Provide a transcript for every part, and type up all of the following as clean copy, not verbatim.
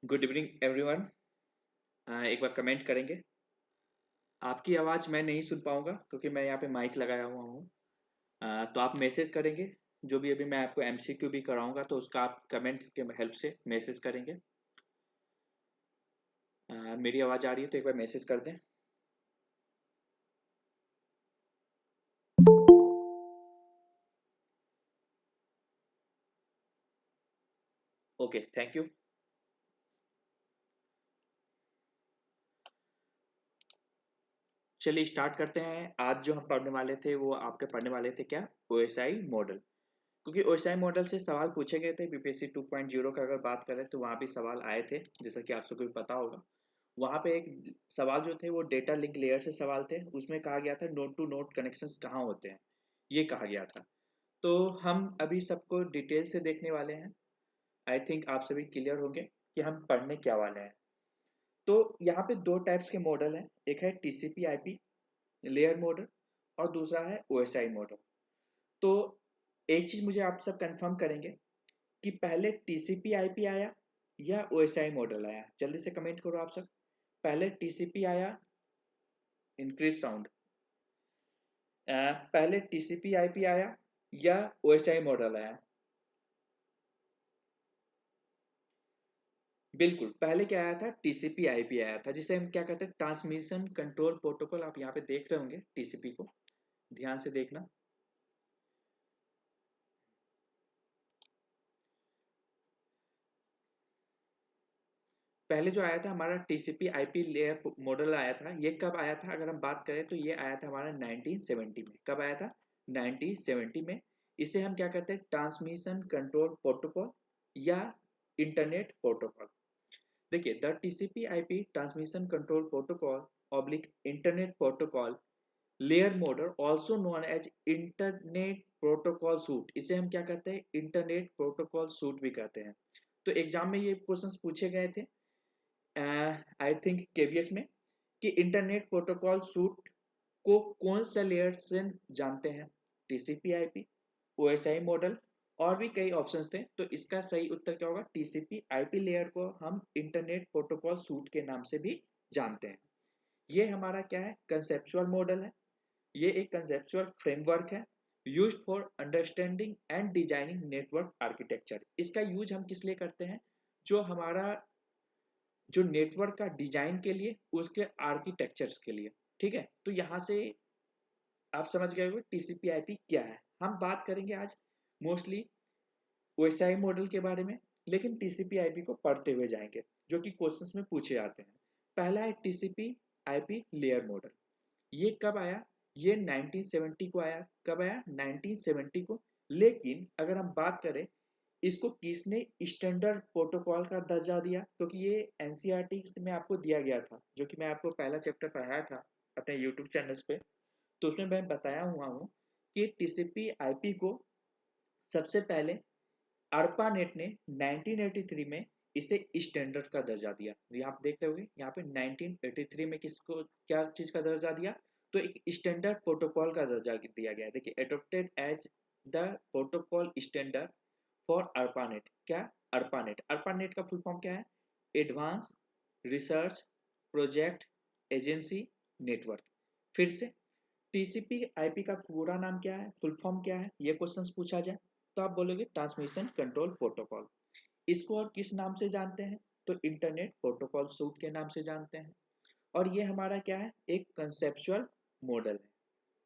Good evening everyone. एक बार comment करेंगे। आपकी आवाज़ मैं नहीं सुन पाऊंगा क्योंकि मैं यहाँ पे माइक लगाया हुआ हूँ। तो आप मैसेज करेंगे। जो भी अभी मैं आपको एमसीक्यू भी कराऊंगा तो उसका आप कमेंट्स के हेल्प से मैसेज करेंगे। मेरी आवाज़ आ रही है तो एक बार मैसेज कर दें। Okay, thank you. चलिए स्टार्ट करते हैं। आज जो हम पढ़ने वाले थे वो आपके पढ़ने वाले थे क्या, ओएसआई मॉडल। क्योंकि ओएसआई मॉडल से सवाल पूछे गए थे बीपीएससी 2.0 का। अगर बात करें तो वहाँ भी सवाल आए थे, जैसा कि आप सबको भी पता होगा। वहाँ पे एक सवाल जो थे वो डेटा लिंक लेयर से सवाल थे। उसमें कहा गया था नोड टू नोड कनेक्शंस कहाँ होते हैं, ये कहा गया था। तो हम अभी सबको डिटेल से देखने वाले हैं। आई थिंक आप सभी क्लियर होंगे कि हम पढ़ने क्या वाले हैं। तो यहाँ पे दो टाइप्स के मॉडल हैं। एक है टीसीपी आईपी लेयर मॉडल और दूसरा है ओएसआई मॉडल। तो एक चीज मुझे आप सब कंफर्म करेंगे कि पहले टीसीपी आईपी आया या ओएसआई मॉडल आया। जल्दी से कमेंट करो आप सब। पहले टीसीपी आया, इंक्रीज साउंड। पहले टीसीपी आईपी आया या ओएसआई मॉडल आया। बिल्कुल, पहले क्या आया था, टीसीपी आईपी आया था, जिसे हम क्या कहते हैं, ट्रांसमिशन कंट्रोल प्रोटोकॉल। आप यहाँ पे देख रहे होंगे टीसीपी को, ध्यान से देखना। पहले जो आया था हमारा टीसीपी आईपी लेयर मॉडल आया था, ये कब आया था अगर हम बात करें तो ये आया था हमारा 1970 में। कब आया था, 1970 में। इसे हम क्या कहते हैं, ट्रांसमिशन कंट्रोल प्रोटोकॉल या इंटरनेट प्रोटोकॉल। देखिए, the TCP IP transmission control protocol oblique internet protocol layer model also known as internet protocol suite. इसे हम क्या कहते हैं, इंटरनेट प्रोटोकॉल सूट भी कहते हैं। तो एग्जाम में ये क्वेश्चंस पूछे गए थे आई थिंक केवीएस में, कि इंटरनेट प्रोटोकॉल सूट को कौन सा लेयर से जानते हैं, टीसीपी आईपी, ओएसआई मॉडल, और भी कई ऑप्शंस थे। तो इसका सही उत्तर क्या होगा, टीसीपी आईपी लेयर को हम इंटरनेट प्रोटोकॉल सूट के नाम से भी जानते हैं। ये हमारा क्या है, कंसेप्चुअल मॉडल है। ये एक कंसेप्चुअल फ्रेमवर्क है used for understanding and designing network architecture. इसका यूज हम किस लिए करते हैं, जो हमारा जो नेटवर्क का डिजाइन के लिए, उसके आर्किटेक्चर्स के लिए। ठीक है, तो यहाँ से आप समझ गए हो टीसीपी आईपी क्या है। हम बात करेंगे आज मोस्टली ओएसआई मॉडल के बारे में, लेकिन टीसीपी आईपी को पढ़ते हुए जाएंगे जो कि क्वेश्चंस में पूछे जाते हैं। पहला है टीसीपी आईपी लेयर मॉडल। ये कब आया, ये 1970 को आया। कब आया, 1970 को। लेकिन अगर हम बात करें इसको किसने स्टैंडर्ड प्रोटोकॉल का दर्जा दिया, क्योंकि ये एनसीईआरटी में आपको दिया गया था, जो कि मैं आपको पहला चैप्टर पढ़ाया था अपने यूट्यूब चैनल पे। तो उसमें मैं बताया हुआ हूँ कि टीसीपी आईपी को सबसे पहले अर्पानेट ने 1983 में इसे स्टैंडर्ड का दर्जा दिया। ये आप देख रहे होंगे यहाँ पे 1983 में किसको क्या चीज का दर्जा दिया, तो एक स्टैंडर्ड प्रोटोकॉल का दर्जा दिया गया। देखिए, adopted as the protocol standard for ARPANET. क्या, अर्पानेट। अर्पानेट का फुल फॉर्म क्या है, advance research project agency network. फिर से, टीसीपी आईपी का पूरा नाम क्या है, फुल फॉर्म क्या है, ये क्वेश्चंस पूछा जाए तो आप बोलोगे ट्रांसमिशन कंट्रोल प्रोटोकॉल। इसको और किस नाम से जानते हैं, तो इंटरनेट प्रोटोकॉल सूट के नाम से जानते हैं। और ये हमारा क्या है, एक कंसेप्चुअल मॉडल है।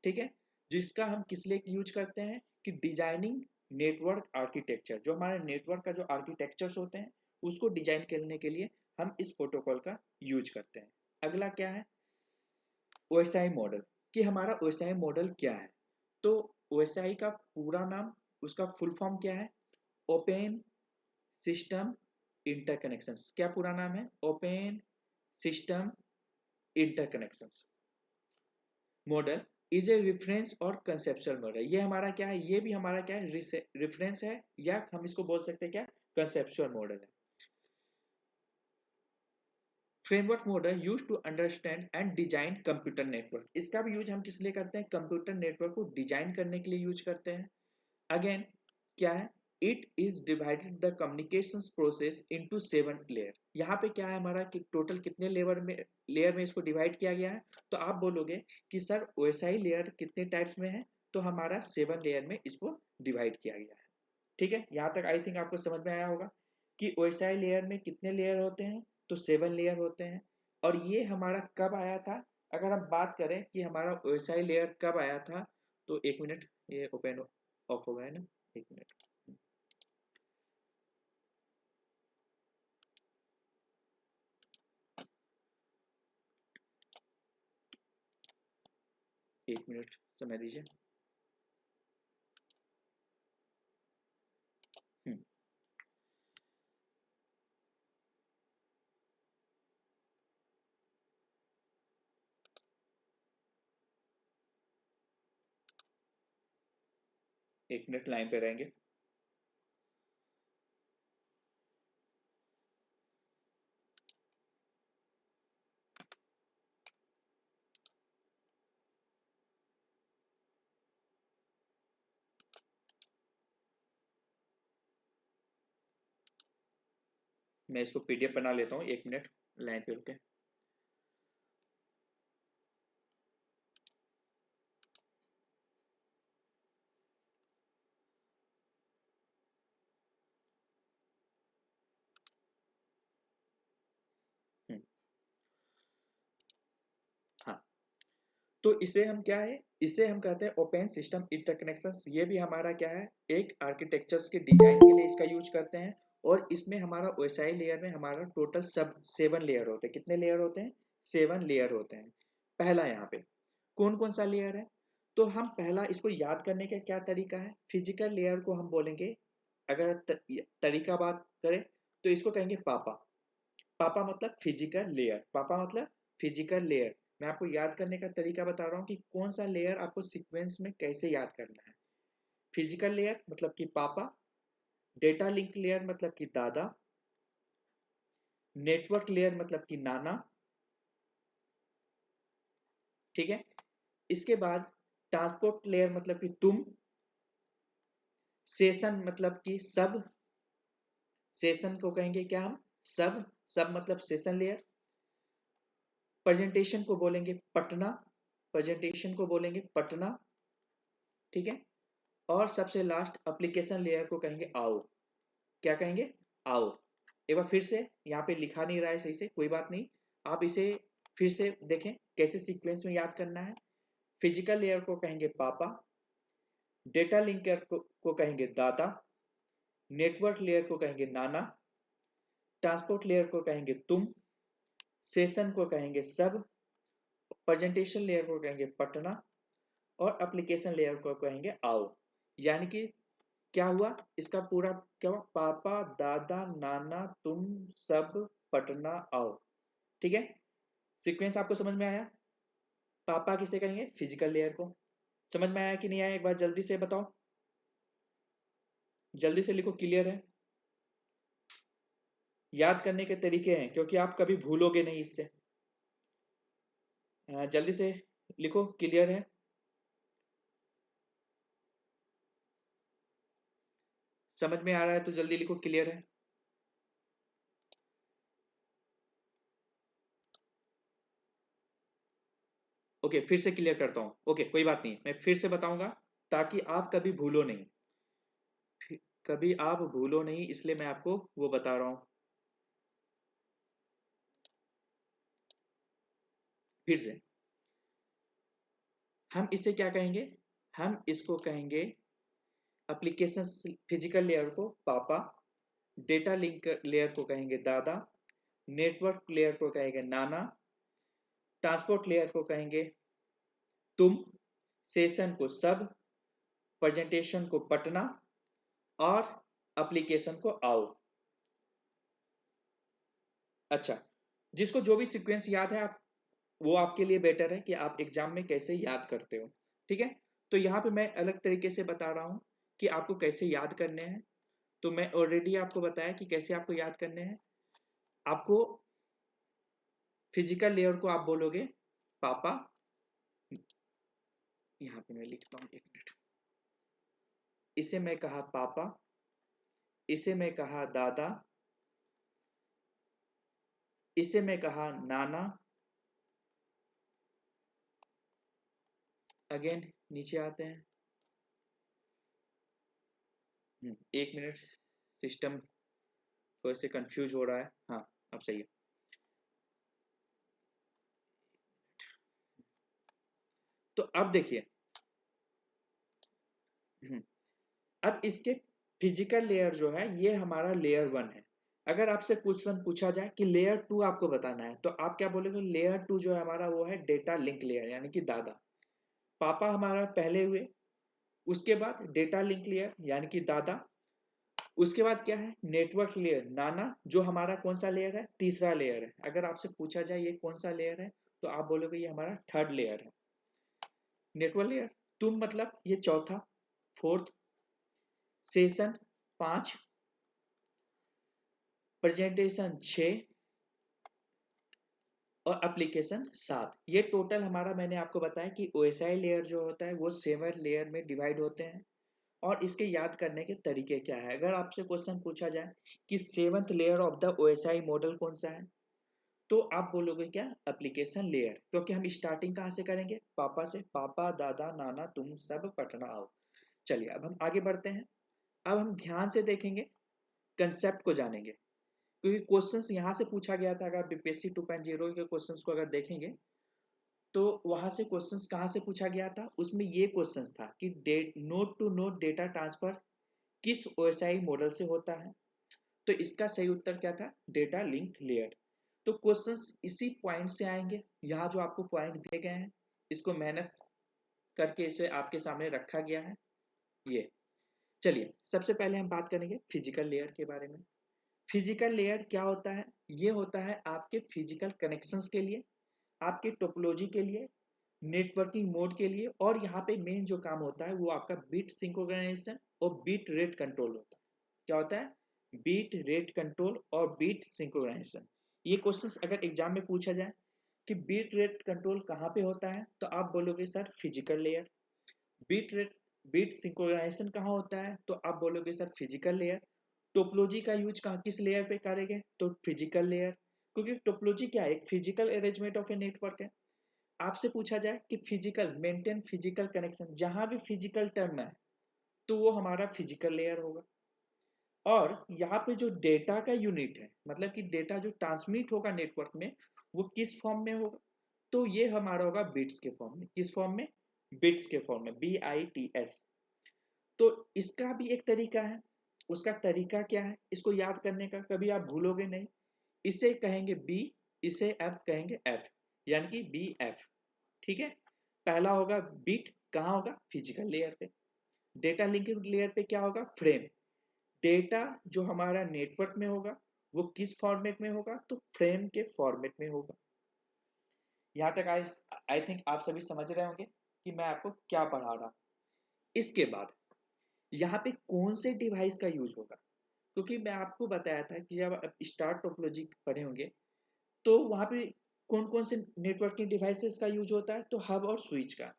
ठीक है, जिसका हम किस लिए यूज करते हैं, कि डिजाइनिंग नेटवर्क आर्किटेक्चर, जो हमारे नेटवर्क का जो आर्किटेक्चर्स होते हैं उसको डिजाइन करने के लिए हम इस प्रोटोकॉल का यूज करते हैं। अगला क्या है, ओएसआई मॉडल, कि हमारा ओएसआई मॉडल क्या है। तो ओएसआई का पूरा नाम, उसका फुल फॉर्म क्या है, ओपन सिस्टम इंटरकनेक्शंस। क्या पूरा नाम है, open system interconnections model is a reference और कंसेप्चुअल मॉडल। ये हमारा क्या है, ये भी हमारा क्या है, रेफरेंस है, या हम इसको बोल सकते हैं क्या, कंसेप्चुअल मॉडल है। Framework model use to understand and design computer network. इसका भी यूज हम किस लिए करते हैं, कंप्यूटर नेटवर्क को डिजाइन करने के लिए यूज करते हैं। अगेन क्या है, it is divided the communications process into 7 layer. यहाँ पे क्या है हमारा कि टोटल कितने लेयर में इसको डिवाइड किया गया है। तो आप बोलोगे कि सर OSI लेयर कितने टाइप्स में है, तो हमारा 7 लेयर में इसको डिवाइड किया गया है। ठीक है, यहाँ तक आई थिंक आपको समझ में आया होगा कि OSI लेयर में कितने लेयर होते हैं, तो 7 लेयर होते हैं। और ये हमारा कब आया था, अगर हम बात करें कि हमारा OSI लेयर कब आया था, तो एक मिनट, ये ओपन ऑफ हो गया है ना, एक मिनट। एक मिनट समय दीजिए। हम्म, एक मिनट लाइन पे रहेंगे। मैं इसको PDF बना लेता हूँ, एक मिनट लाइन पे रुके। हम्म, हाँ, तो इसे हम क्या है, इसे हम कहते हैं ओपन सिस्टम इंटरकनेक्शंस। ये भी हमारा क्या है, एक आर्किटेक्चर्स के डिजाइन के लिए इसका यूज करते हैं। और इसमें हमारा OSI लेयर में हमारा टोटल सब 7 लेयर होते हैं। कितने लेयर होते हैं, 7 लेयर होते हैं। पहला यहाँ पे कौन कौन सा लेयर है, तो हम पहला इसको याद करने का क्या तरीका है, फिजिकल लेयर को हम बोलेंगे, अगर तरीका बात करें तो इसको कहेंगे पापा। पापा मतलब फिजिकल लेयर, पापा मतलब फिजिकल लेयर। मैं आपको याद करने का तरीका बता रहा हूँ कि कौन सा लेयर आपको सीक्वेंस में कैसे याद करना है। फिजिकल लेयर मतलब कि पापा, डेटा लिंक लेयर मतलब कि दादा, नेटवर्क लेयर मतलब कि नाना। ठीक है, इसके बाद ट्रांसपोर्ट लेयर मतलब कि तुम, सेशन मतलब कि सब, सेशन को कहेंगे क्या हम, सब, सब मतलब सेशन लेयर। प्रेजेंटेशन को बोलेंगे पटना, प्रेजेंटेशन को बोलेंगे पटना। ठीक है, और सबसे लास्ट एप्लीकेशन लेयर को कहेंगे आओ। क्या कहेंगे, आओ। एक बार फिर से, यहाँ पे लिखा नहीं रहा है सही से, कोई बात नहीं, आप इसे फिर से देखें कैसे सीक्वेंस में याद करना है। फिजिकल लेयर को कहेंगे पापा, डेटा लिंकर को कहेंगे दादा, नेटवर्क लेयर को कहेंगे नाना, ट्रांसपोर्ट लेयर को कहेंगे तुम, सेशन को कहेंगे सब, प्रेजेंटेशन लेयर को कहेंगे पटना, और एप्लीकेशन लेयर को कहेंगे आओ। यानी कि क्या हुआ, इसका पूरा क्या हुआ, पापा दादा नाना तुम सब पटना आओ। ठीक है, सीक्वेंस आपको समझ में आया। पापा किसे कहेंगे, फिजिकल लेयर को। समझ में आया कि नहीं आया, एक बार जल्दी से बताओ, जल्दी से लिखो, क्लियर है। याद करने के तरीके हैं, क्योंकि आप कभी भूलोगे नहीं इससे। जल्दी से लिखो, क्लियर है। समझ में आ रहा है तो जल्दी लिखो, क्लियर है। ओके, फिर से क्लियर करता हूँ। ओके, कोई बात नहीं, मैं फिर से बताऊंगा ताकि आप कभी भूलो नहीं, कभी आप भूलो नहीं, इसलिए मैं आपको वो बता रहा हूँ फिर से। हम इसे क्या कहेंगे, हम इसको कहेंगे एप्लीकेशन फिजिकल लेयर को पापा, डेटा लिंक लेयर को कहेंगे दादा, नेटवर्क लेयर को कहेंगे नाना, ट्रांसपोर्ट लेयर को कहेंगे तुम, सेशन को सब, प्रेजेंटेशन को पटना, और एप्लीकेशन को आओ। अच्छा, जिसको जो भी सीक्वेंस याद है, आप वो आपके लिए बेटर है कि आप एग्जाम में कैसे याद करते हो। ठीक है, तो यहाँ पे मैं अलग तरीके से बता रहा हूँ कि आपको कैसे याद करने हैं। तो मैं ऑलरेडी आपको बताया कि कैसे आपको याद करने हैं। आपको फिजिकल लेयर को आप बोलोगे पापा, यहाँ पे मैं लिखता हूँ, एक मिनट, इसे मैं कहा पापा, इसे मैं कहा दादा, इसे मैं कहा नाना। अगेन नीचे आते हैं। 1 मिनट, सिस्टम थोड़े से कंफ्यूज हो रहा है। हाँ अब सही है। तो अब देखिए, अब इसके फिजिकल लेयर जो है ये हमारा लेयर 1 है। अगर आपसे क्वेश्चन पूछा जाए कि लेयर 2 आपको बताना है, तो आप क्या बोलेंगे? लेयर 2 जो है हमारा वो है डेटा लिंक लेयर, यानी कि दादा। पापा हमारा पहले हुए, उसके बाद डेटा लिंक लेयर यानी कि दादा, उसके बाद क्या है? नेटवर्क लेयर नाना, जो हमारा कौन सा लेयर है? तीसरा लेयर है। अगर आपसे पूछा जाए ये कौन सा लेयर है, तो आप बोलोगे ये हमारा थर्ड लेयर है। नेटवर्क लेयर तुम मतलब ये चौथा, फोर्थ, सेशन 5, प्रेजेंटेशन 6 और एप्लीकेशन 7। ये टोटल हमारा, मैंने आपको बताया कि ओएसआई लेयर जो होता है वो 7 लेयर में डिवाइड होते हैं। और इसके याद करने के तरीके क्या है? अगर आपसे क्वेश्चन पूछा जाए कि 7th layer of the OSI model कौन सा है, तो आप बोलोगे क्या? Application layer. क्योंकि हम स्टार्टिंग कहाँ से करेंगे? पापा से। पापा दादा नाना तुम सब पटना आओ। चलिए अब हम आगे बढ़ते हैं। अब हम ध्यान से देखेंगे, कंसेप्ट को जानेंगे, क्योंकि क्वेश्चंस यहाँ से पूछा गया था। अगर बीपीएससी 2.0 के क्वेश्चंस को अगर देखेंगे, तो वहां से क्वेश्चंस कहाँ से पूछा गया था? उसमें ये क्वेश्चंस था कि node to node data transfer किस ओएसआई मॉडल से होता है? तो इसका सही उत्तर क्या था? Data link layer. तो क्वेश्चंस इसी पॉइंट से आएंगे। यहाँ जो आपको पॉइंट दिए गए हैं, इसको मेहनत करके इसे आपके सामने रखा गया है। ये चलिए सबसे पहले हम बात करेंगे फिजिकल लेयर के बारे में। फिजिकल लेयर क्या होता है? ये होता है आपके फिजिकल कनेक्शंस के लिए, आपके टोपोलॉजी के लिए, नेटवर्किंग मोड के लिए, और यहाँ पे मेन जो काम होता है वो आपका बीट सिंक्रोनाइजेशन और बीट रेट कंट्रोल होता है। क्या होता है? बीट रेट कंट्रोल और बीट सिंक्रोनाइजेशन। ये क्वेश्चंस अगर एग्जाम में पूछा जाए कि बीट रेट कंट्रोल कहाँ पे होता है, तो आप बोलोगे sir physical layer. Bit rate bit synchronisation कहाँ होता है, तो आप बोलोगे सर फिजिकल लेयर। टोपोलॉजी का यूज कहाँ किस लेयर पे करेंगे, तो फिजिकल लेयर। क्योंकि टोपोलॉजी क्या है? एक physical arrangement of a network है। आपसे पूछा जाए कि फिजिकल मेंटेन फिजिकल कनेक्शन, जहां भी फिजिकल टर्म है तो वो हमारा फिजिकल लेयर होगा। और यहाँ पे जो डेटा का यूनिट है, मतलब कि डेटा जो ट्रांसमिट होगा नेटवर्क में, वो किस फॉर्म में होगा, तो ये हमारा होगा बिट्स के फॉर्म में। किस फॉर्म में? बिट्स के फॉर्म में, BITS। तो इसका भी एक तरीका है। उसका तरीका क्या है इसको याद करने का? कभी आप भूलोगे नहीं। इसे कहेंगे बी, इसे एफ कहेंगे एफ, यानी कि BF। ठीक है। पहला होगा बिट, कहाँ होगा? फिजिकल लेयर पे। डेटा लिंकिंग लेयर पे क्या होगा? फ्रेम। डेटा जो हमारा नेटवर्क में होगा वो किस फॉर्मेट में होगा? तो फ्रेम के फॉर्मेट में होगा। यहाँ तक आई आई थिंक आप सभी समझ रहे होंगे कि मैं आपको क्या पढ़ा रहा। इसके बाद यहाँ पे कौन से डिवाइस का यूज होगा? क्योंकि मैं आपको बताया था कि जब आप स्टार टोपोलॉजी पढ़े होंगे, तो वहां पे कौन कौन से नेटवर्किंग डिवाइसेस का यूज होता है, तो हब और स्विच का।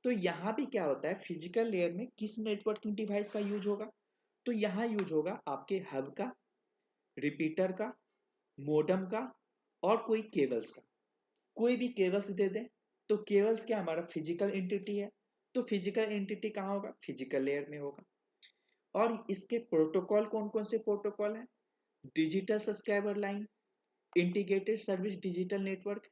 तो यहाँ भी क्या होता है? फिजिकल लेयर में किस नेटवर्किंग डिवाइस का यूज होगा? तो यहाँ यूज होगा आपके हब का, रिपीटर का, मोडम का, और कोई केबल्स का। कोई भी केबल्स दे दें तो केबल्स क्या हमारा फिजिकल एंटिटी है। तो फिजिकल एंटिटी कहाँ होगा? फिजिकल लेयर में होगा। और इसके प्रोटोकॉल कौन कौन से प्रोटोकॉल है? Digital subscriber line, integrated service digital network,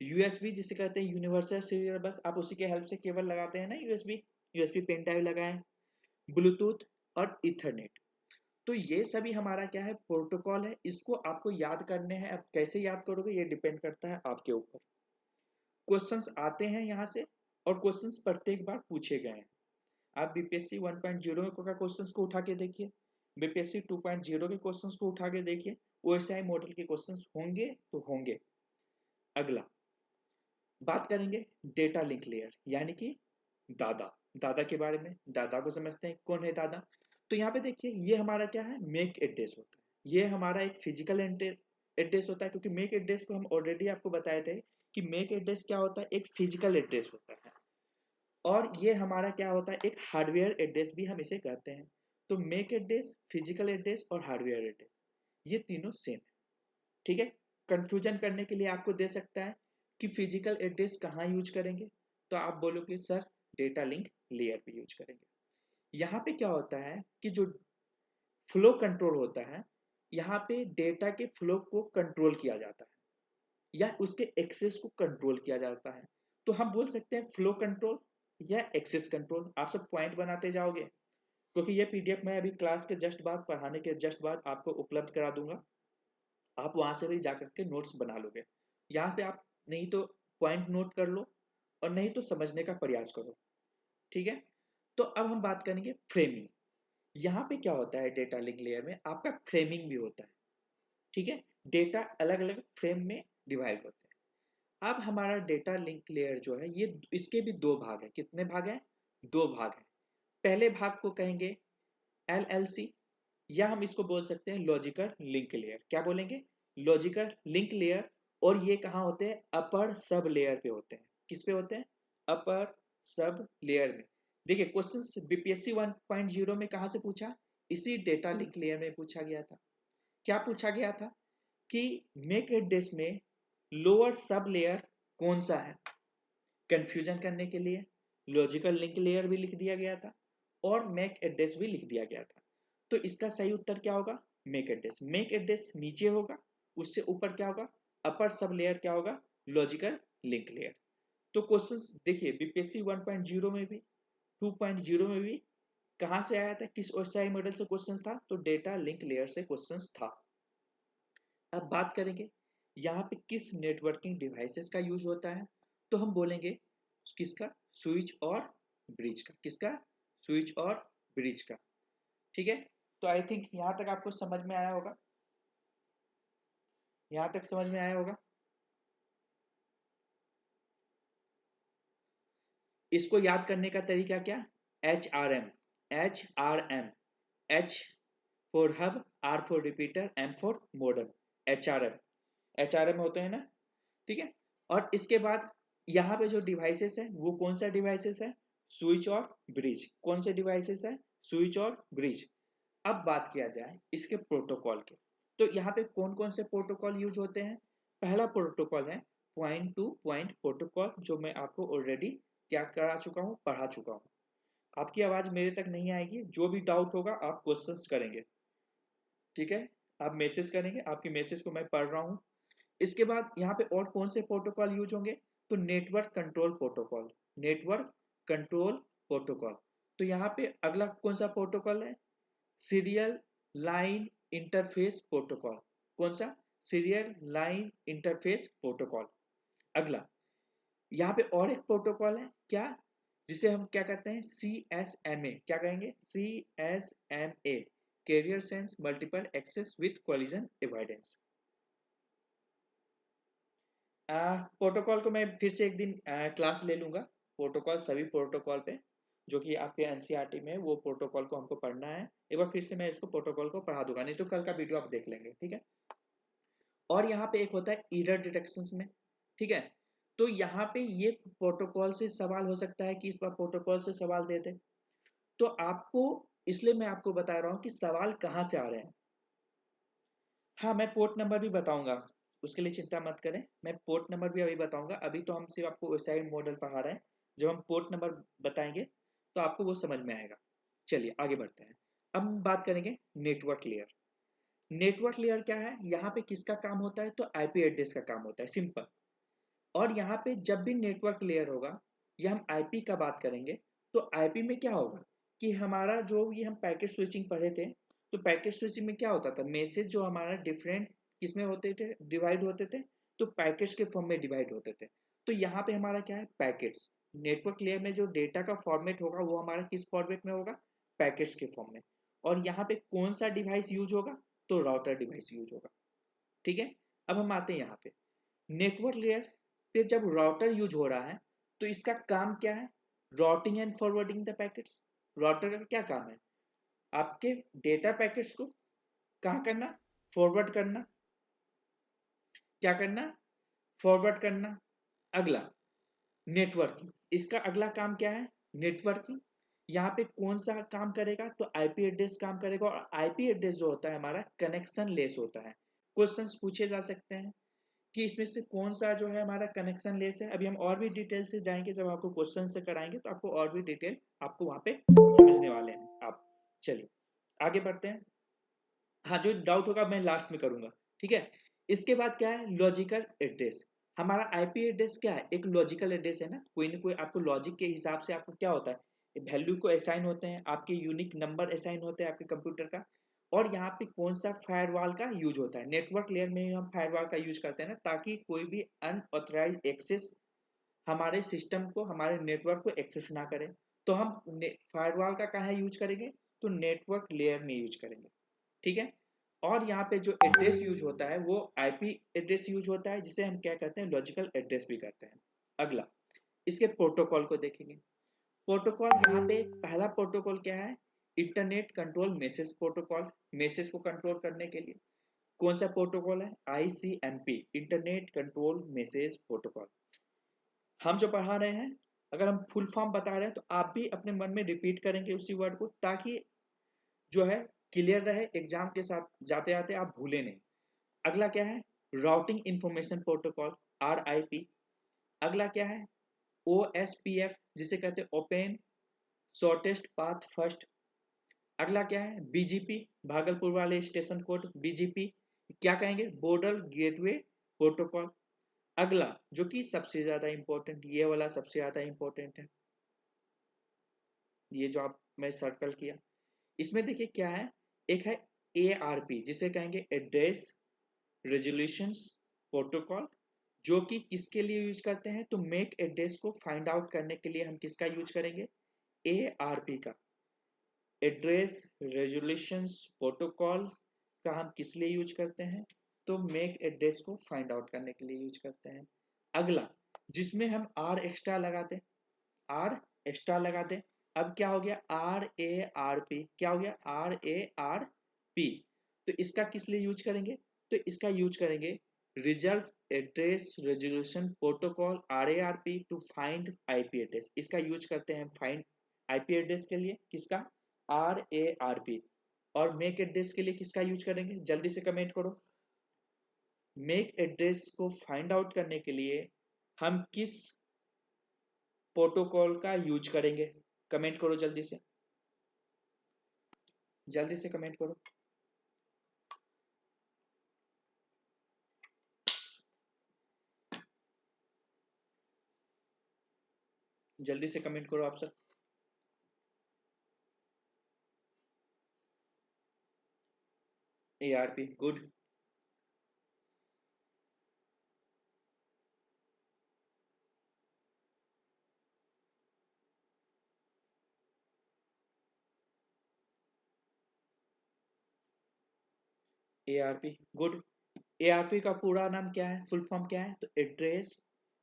USB जिसे कहते हैं यूनिवर्सल सीरियल बस, आप उसी के हेल्प से केबल लगाते हैं ना, यूएसबी, यूएसबी पेन ड्राइव लगाए, ब्लूटूथ और इथरनेट। तो ये सभी हमारा क्या है? प्रोटोकॉल है। इसको आपको याद करने हैं। अब कैसे याद करोगे ये डिपेंड करता है आपके ऊपर। क्वेश्चंस आते हैं यहाँ से, और क्वेश्चंस प्रत्येक बार पूछे गए हैं। आप बीपीएससी 1.0 का क्वेश्चंस को उठा के देखिए, बीपीएससी 2.0 के क्वेश्चंस को उठा के देखिए, ओएसआई मॉडल के क्वेश्चंस होंगे तो होंगे। अगला बात करेंगे डेटा लिंक लेयर, यानी कि दादा। दादा के बारे में, दादा को समझते हैं कौन है दादा। तो यहाँ पे देखिए ये हमारा क्या है? मेक एड्रेस होता है। ये हमारा एक फिजिकल एड्रेस होता है, क्योंकि मेक एड्रेस को हम ऑलरेडी आपको बताए थे कि मेक एड्रेस क्या होता है? एक फिजिकल एड्रेस होता है। और ये हमारा क्या होता है? एक हार्डवेयर एड्रेस भी हम इसे कहते हैं। तो मैक एड्रेस, फिजिकल एड्रेस और हार्डवेयर एड्रेस ये तीनों सेम है। ठीक है, कंफ्यूजन करने के लिए आपको दे सकता है कि फिजिकल एड्रेस कहाँ यूज करेंगे, तो आप बोलोगे सर डेटा लिंक लेयर पे यूज करेंगे। यहाँ पे क्या होता है कि जो फ्लो कंट्रोल होता है, यहाँ पे डेटा के फ्लो को कंट्रोल किया जाता है या उसके एक्सेस को कंट्रोल किया जाता है। तो हम बोल सकते हैं फ्लो कंट्रोल या एक्सेस कंट्रोल। आप सब पॉइंट बनाते जाओगे, क्योंकि ये पीडीएफ मैं अभी क्लास के जस्ट बाद, पढ़ाने के जस्ट बाद आपको उपलब्ध करा दूंगा। आप वहां से भी जाकर के नोट्स बना लोगे। यहाँ पे आप नहीं तो पॉइंट नोट कर लो और नहीं तो समझने का प्रयास करो। ठीक है, तो अब हम बात करेंगे फ्रेमिंग। यहाँ पे क्या होता है, डेटा लिंक लेयर में आपका फ्रेमिंग भी होता है। ठीक है, डेटा अलग अलग फ्रेम में डिवाइड होते हैं। अब हमारा डेटा लिंक लेयर जो है, ये इसके भी दो भाग है। कितने भाग हैं? दो भाग हैं। पहले भाग को कहेंगे LLC, या हम इसको बोल सकते हैं लॉजिकल लिंक लेयर। क्या बोलेंगे? Logical link layer. और ये कहाँ होते हैं? अपर सब लेयर पे होते हैं। किस पे होते हैं? अपर सब लेयर में। देखिए क्वेश्चन बीपीएससी 1.0 में कहाँ से पूछा? इसी डेटा लिंक लेयर में पूछा गया था। क्या पूछा गया था कि मेक एड्रेस में लोअर सब लेयर कौन सा है। कंफ्यूजन करने के लिए लॉजिकल लिंक लेयर भी लिख दिया गया था और मैक एड्रेस भी लिख दिया गया था। तो इसका सही उत्तर क्या होगा? Mac address. मैक एड्रेस नीचे होगा, उससे ऊपर क्या होगा? अपर सब लेयर क्या होगा? Logical link layer. तो क्वेश्चंस देखिए बीपीएससी 1.0 में भी 2.0 में भी कहां से आया था, किस ओएसआई मॉडल से क्वेश्चन था? तो डेटा लिंक लेयर से क्वेश्चन था। अब बात करेंगे यहाँ पे किस नेटवर्किंग डिवाइसेस का यूज होता है, तो हम बोलेंगे किसका? स्विच और ब्रिज का। किसका? स्विच और ब्रिज का। ठीक है, तो आई थिंक यहां तक आपको समझ में आया होगा। यहां तक समझ में आया होगा। इसको याद करने का तरीका क्या? HRM। HRM, H for hub, R for repeater, M for modem. HRM, HRM होते हैं ना। ठीक है, और इसके बाद यहाँ पे जो डिवाइसेस है वो कौन सा डिवाइसेस है? स्विच और ब्रिज। कौन से डिवाइसेस है? स्विच और ब्रिज। अब बात किया जाए इसके प्रोटोकॉल के, तो यहाँ पे कौन कौन से प्रोटोकॉल यूज होते हैं? पहला प्रोटोकॉल है पॉइंट टू पॉइंट प्रोटोकॉल, जो मैं आपको ऑलरेडी क्या करा चुका हूँ, पढ़ा चुका हूँ। आपकी आवाज मेरे तक नहीं आएगी, जो भी डाउट होगा आप क्वेश्चंस करेंगे। ठीक है, आप मैसेज करेंगे, आपकी मैसेज को मैं पढ़ रहा हूँ। इसके बाद यहाँ पे और कौन से प्रोटोकॉल यूज होंगे? तो network control protocol. Network control protocol. तो यहाँ पे अगला कौन सा प्रोटोकॉल है? Serial line interface protocol. कौन सा? Serial line interface protocol. अगला यहाँ पे और एक प्रोटोकॉल है क्या, जिसे हम क्या कहते हैं? CSMA। क्या कहेंगे? CSMA, carrier sense multiple access with collision avoidance. Protocol को मैं फिर से एक दिन क्लास ले लूंगा। प्रोटोकॉल, सभी प्रोटोकॉल पे जो कि आपके एनसीईआरटी में, वो प्रोटोकॉल को हमको पढ़ना है। एक बार फिर से मैं इसको प्रोटोकॉल को पढ़ा दूंगा, नहीं तो कल का वीडियो आप देख लेंगे। ठीक है, और यहाँ पे एक होता है एरर डिटेक्शन में। ठीक है, तो यहाँ पे ये प्रोटोकॉल से सवाल हो सकता है कि इस बार प्रोटोकॉल से सवाल दे दे, तो आपको, इसलिए मैं आपको बता रहा हूँ कि सवाल कहाँ से आ रहे हैं। हाँ, मैं पोर्ट नंबर भी बताऊंगा, उसके लिए चिंता मत करें। मैं पोर्ट नंबर भी अभी बताऊंगा। अभी तो हम सिर्फ आपको वेबसाइट मॉडल पढ़ा रहे हैं। जब हम पोर्ट नंबर बताएंगे तो आपको वो समझ में आएगा। चलिए आगे बढ़ते हैं। अब हम बात करेंगे नेटवर्क लेयर। नेटवर्क लेयर क्या है? यहाँ पे किसका काम होता है? तो आईपी एड्रेस का काम होता है, सिंपल। और यहाँ पे जब भी नेटवर्क लेयर होगा या हम आईपी का बात करेंगे, तो आईपी में क्या होगा कि हमारा जो ये हम पैकेट स्विचिंग पढ़े थे, तो पैकेट स्विचिंग में क्या होता था? मैसेज जो हमारा डिफरेंट किसमें होते थे? डिवाइड होते थे, तो पैकेट्स के फॉर्म में डिवाइड होते थे। तो यहाँ पे हमारा क्या है? पैकेट्स। नेटवर्क लेयर में जो डेटा का फॉर्मेट होगा वो हमारा किस फॉर्मेट में होगा? पैकेट्स के फॉर्म में। और यहाँ पे कौन सा डिवाइस यूज होगा? तो राउटर डिवाइस यूज होगा। ठीक है, अब हम आते हैं यहाँ पे नेटवर्क लेयर पे। जब राउटर यूज हो रहा है तो इसका काम क्या है? Routing and forwarding the packets. Router का क्या काम है? आपके डेटा पैकेट्स को कहाँ करना? फॉरवर्ड करना। क्या करना? फॉरवर्ड करना। अगला नेटवर्किंग, इसका अगला काम क्या है? नेटवर्किंग। यहाँ पे कौन सा काम करेगा, तो आईपी एड्रेस काम करेगा। और आईपी एड्रेस जो होता है हमारा कनेक्शन लेस होता है। क्वेश्चंस पूछे जा सकते हैं कि इसमें से कौन सा जो है हमारा कनेक्शन लेस है। अभी हम और भी डिटेल से जाएंगे, जब आपको क्वेश्चन से कराएंगे तो आपको और भी डिटेल आपको वहां पे समझने वाले हैं आप। चलिए आगे बढ़ते हैं। हाँ, जो डाउट होगा मैं लास्ट में करूंगा, ठीक है। इसके बाद क्या है, लॉजिकल एड्रेस। हमारा आईपी एड्रेस क्या है, एक लॉजिकल एड्रेस है ना, कोई ना कोई आपको लॉजिक के हिसाब से आपको क्या होता है, वैल्यू को असाइन होते हैं, आपके यूनिक नंबर असाइन होते हैं आपके कंप्यूटर का। और यहाँ पे कौन सा फायरवॉल का यूज होता है, नेटवर्क लेयर में हम फायरवॉल का यूज करते हैं ना, ताकि कोई भी अनऑथराइज एक्सेस हमारे सिस्टम को, हमारे नेटवर्क को एक्सेस ना करे। तो हम फायरवॉल का कहाँ यूज करेंगे, तो नेटवर्क लेयर में यूज करेंगे, ठीक है। और यहाँ पे जो एड्रेस यूज होता है वो आईपी एड्रेस यूज होता है, जिसे हम क्या कहते हैं, लॉजिकल एड्रेस भी कहते हैं। अगला इसके प्रोटोकॉल को देखेंगे। प्रोटोकॉल यहाँ पे पहला प्रोटोकॉल क्या है, internet control message protocol. Message को कंट्रोल करने के लिए कौन सा प्रोटोकॉल है, ICMP, internet control message protocol. हम जो पढ़ा रहे हैं, अगर हम फुल फॉर्म बता रहे हैं तो आप भी अपने मन में रिपीट करेंगे उसी वर्ड को, ताकि जो है क्लियर रहे, एग्जाम के साथ जाते आते आप भूले नहीं। अगला क्या है, राउटिंग इंफॉर्मेशन प्रोटोकॉल, आरआईपी। अगला क्या है, ओएसपीएफ, जिसे कहते हैं ओपन शॉर्टेस्ट पाथ फर्स्ट। अगला क्या है, बीजीपी, भागलपुर वाले स्टेशन कोड बीजीपी, क्या कहेंगे, बॉर्डर गेटवे प्रोटोकॉल। अगला जो कि सबसे ज्यादा इंपॉर्टेंट, ये वाला सबसे ज्यादा इंपॉर्टेंट है, ये जो आप मैं सर्कल किया, इसमें देखिए क्या है, एक है एआरपी, जिसे कहेंगे एड्रेस रेजोल्यूशंस प्रोटोकॉल, जो कि किसके लिए यूज करते हैं, तो मेक एड्रेस को फाइंड आउट करने के लिए हम किसका यूज करेंगे, एआरपी का, एड्रेस रेजोल्यूशंस प्रोटोकॉल का हम किस लिए यूज करते हैं, तो मेक एड्रेस को फाइंड आउट करने के लिए यूज करते हैं। अगला जिसमें हम आर एक्स्ट्रा लगाते, आर एक्स्ट्रा लगाते, अब क्या हो गया, आर ए आर पी, क्या हो गया, आर ए आर पी। तो इसका किस लिए यूज करेंगे, तो इसका यूज करेंगे reserve address resolution protocol, R A R P, to find IP address. इसका यूज करते हैं फाइंड आईपी एड्रेस के लिए, किसका, आर ए आर पी। और मेक एड्रेस के लिए किसका यूज करेंगे, जल्दी से कमेंट करो। मेक एड्रेस को फाइंड आउट करने के लिए हम किस प्रोटोकॉल का यूज करेंगे, कमेंट करो जल्दी से, जल्दी से कमेंट करो। जल्दी से कमेंट करो आप सब। ARP, good. ARP, good. ARP का पूरा नाम क्या है, फुल फॉर्म क्या है, तो एड्रेस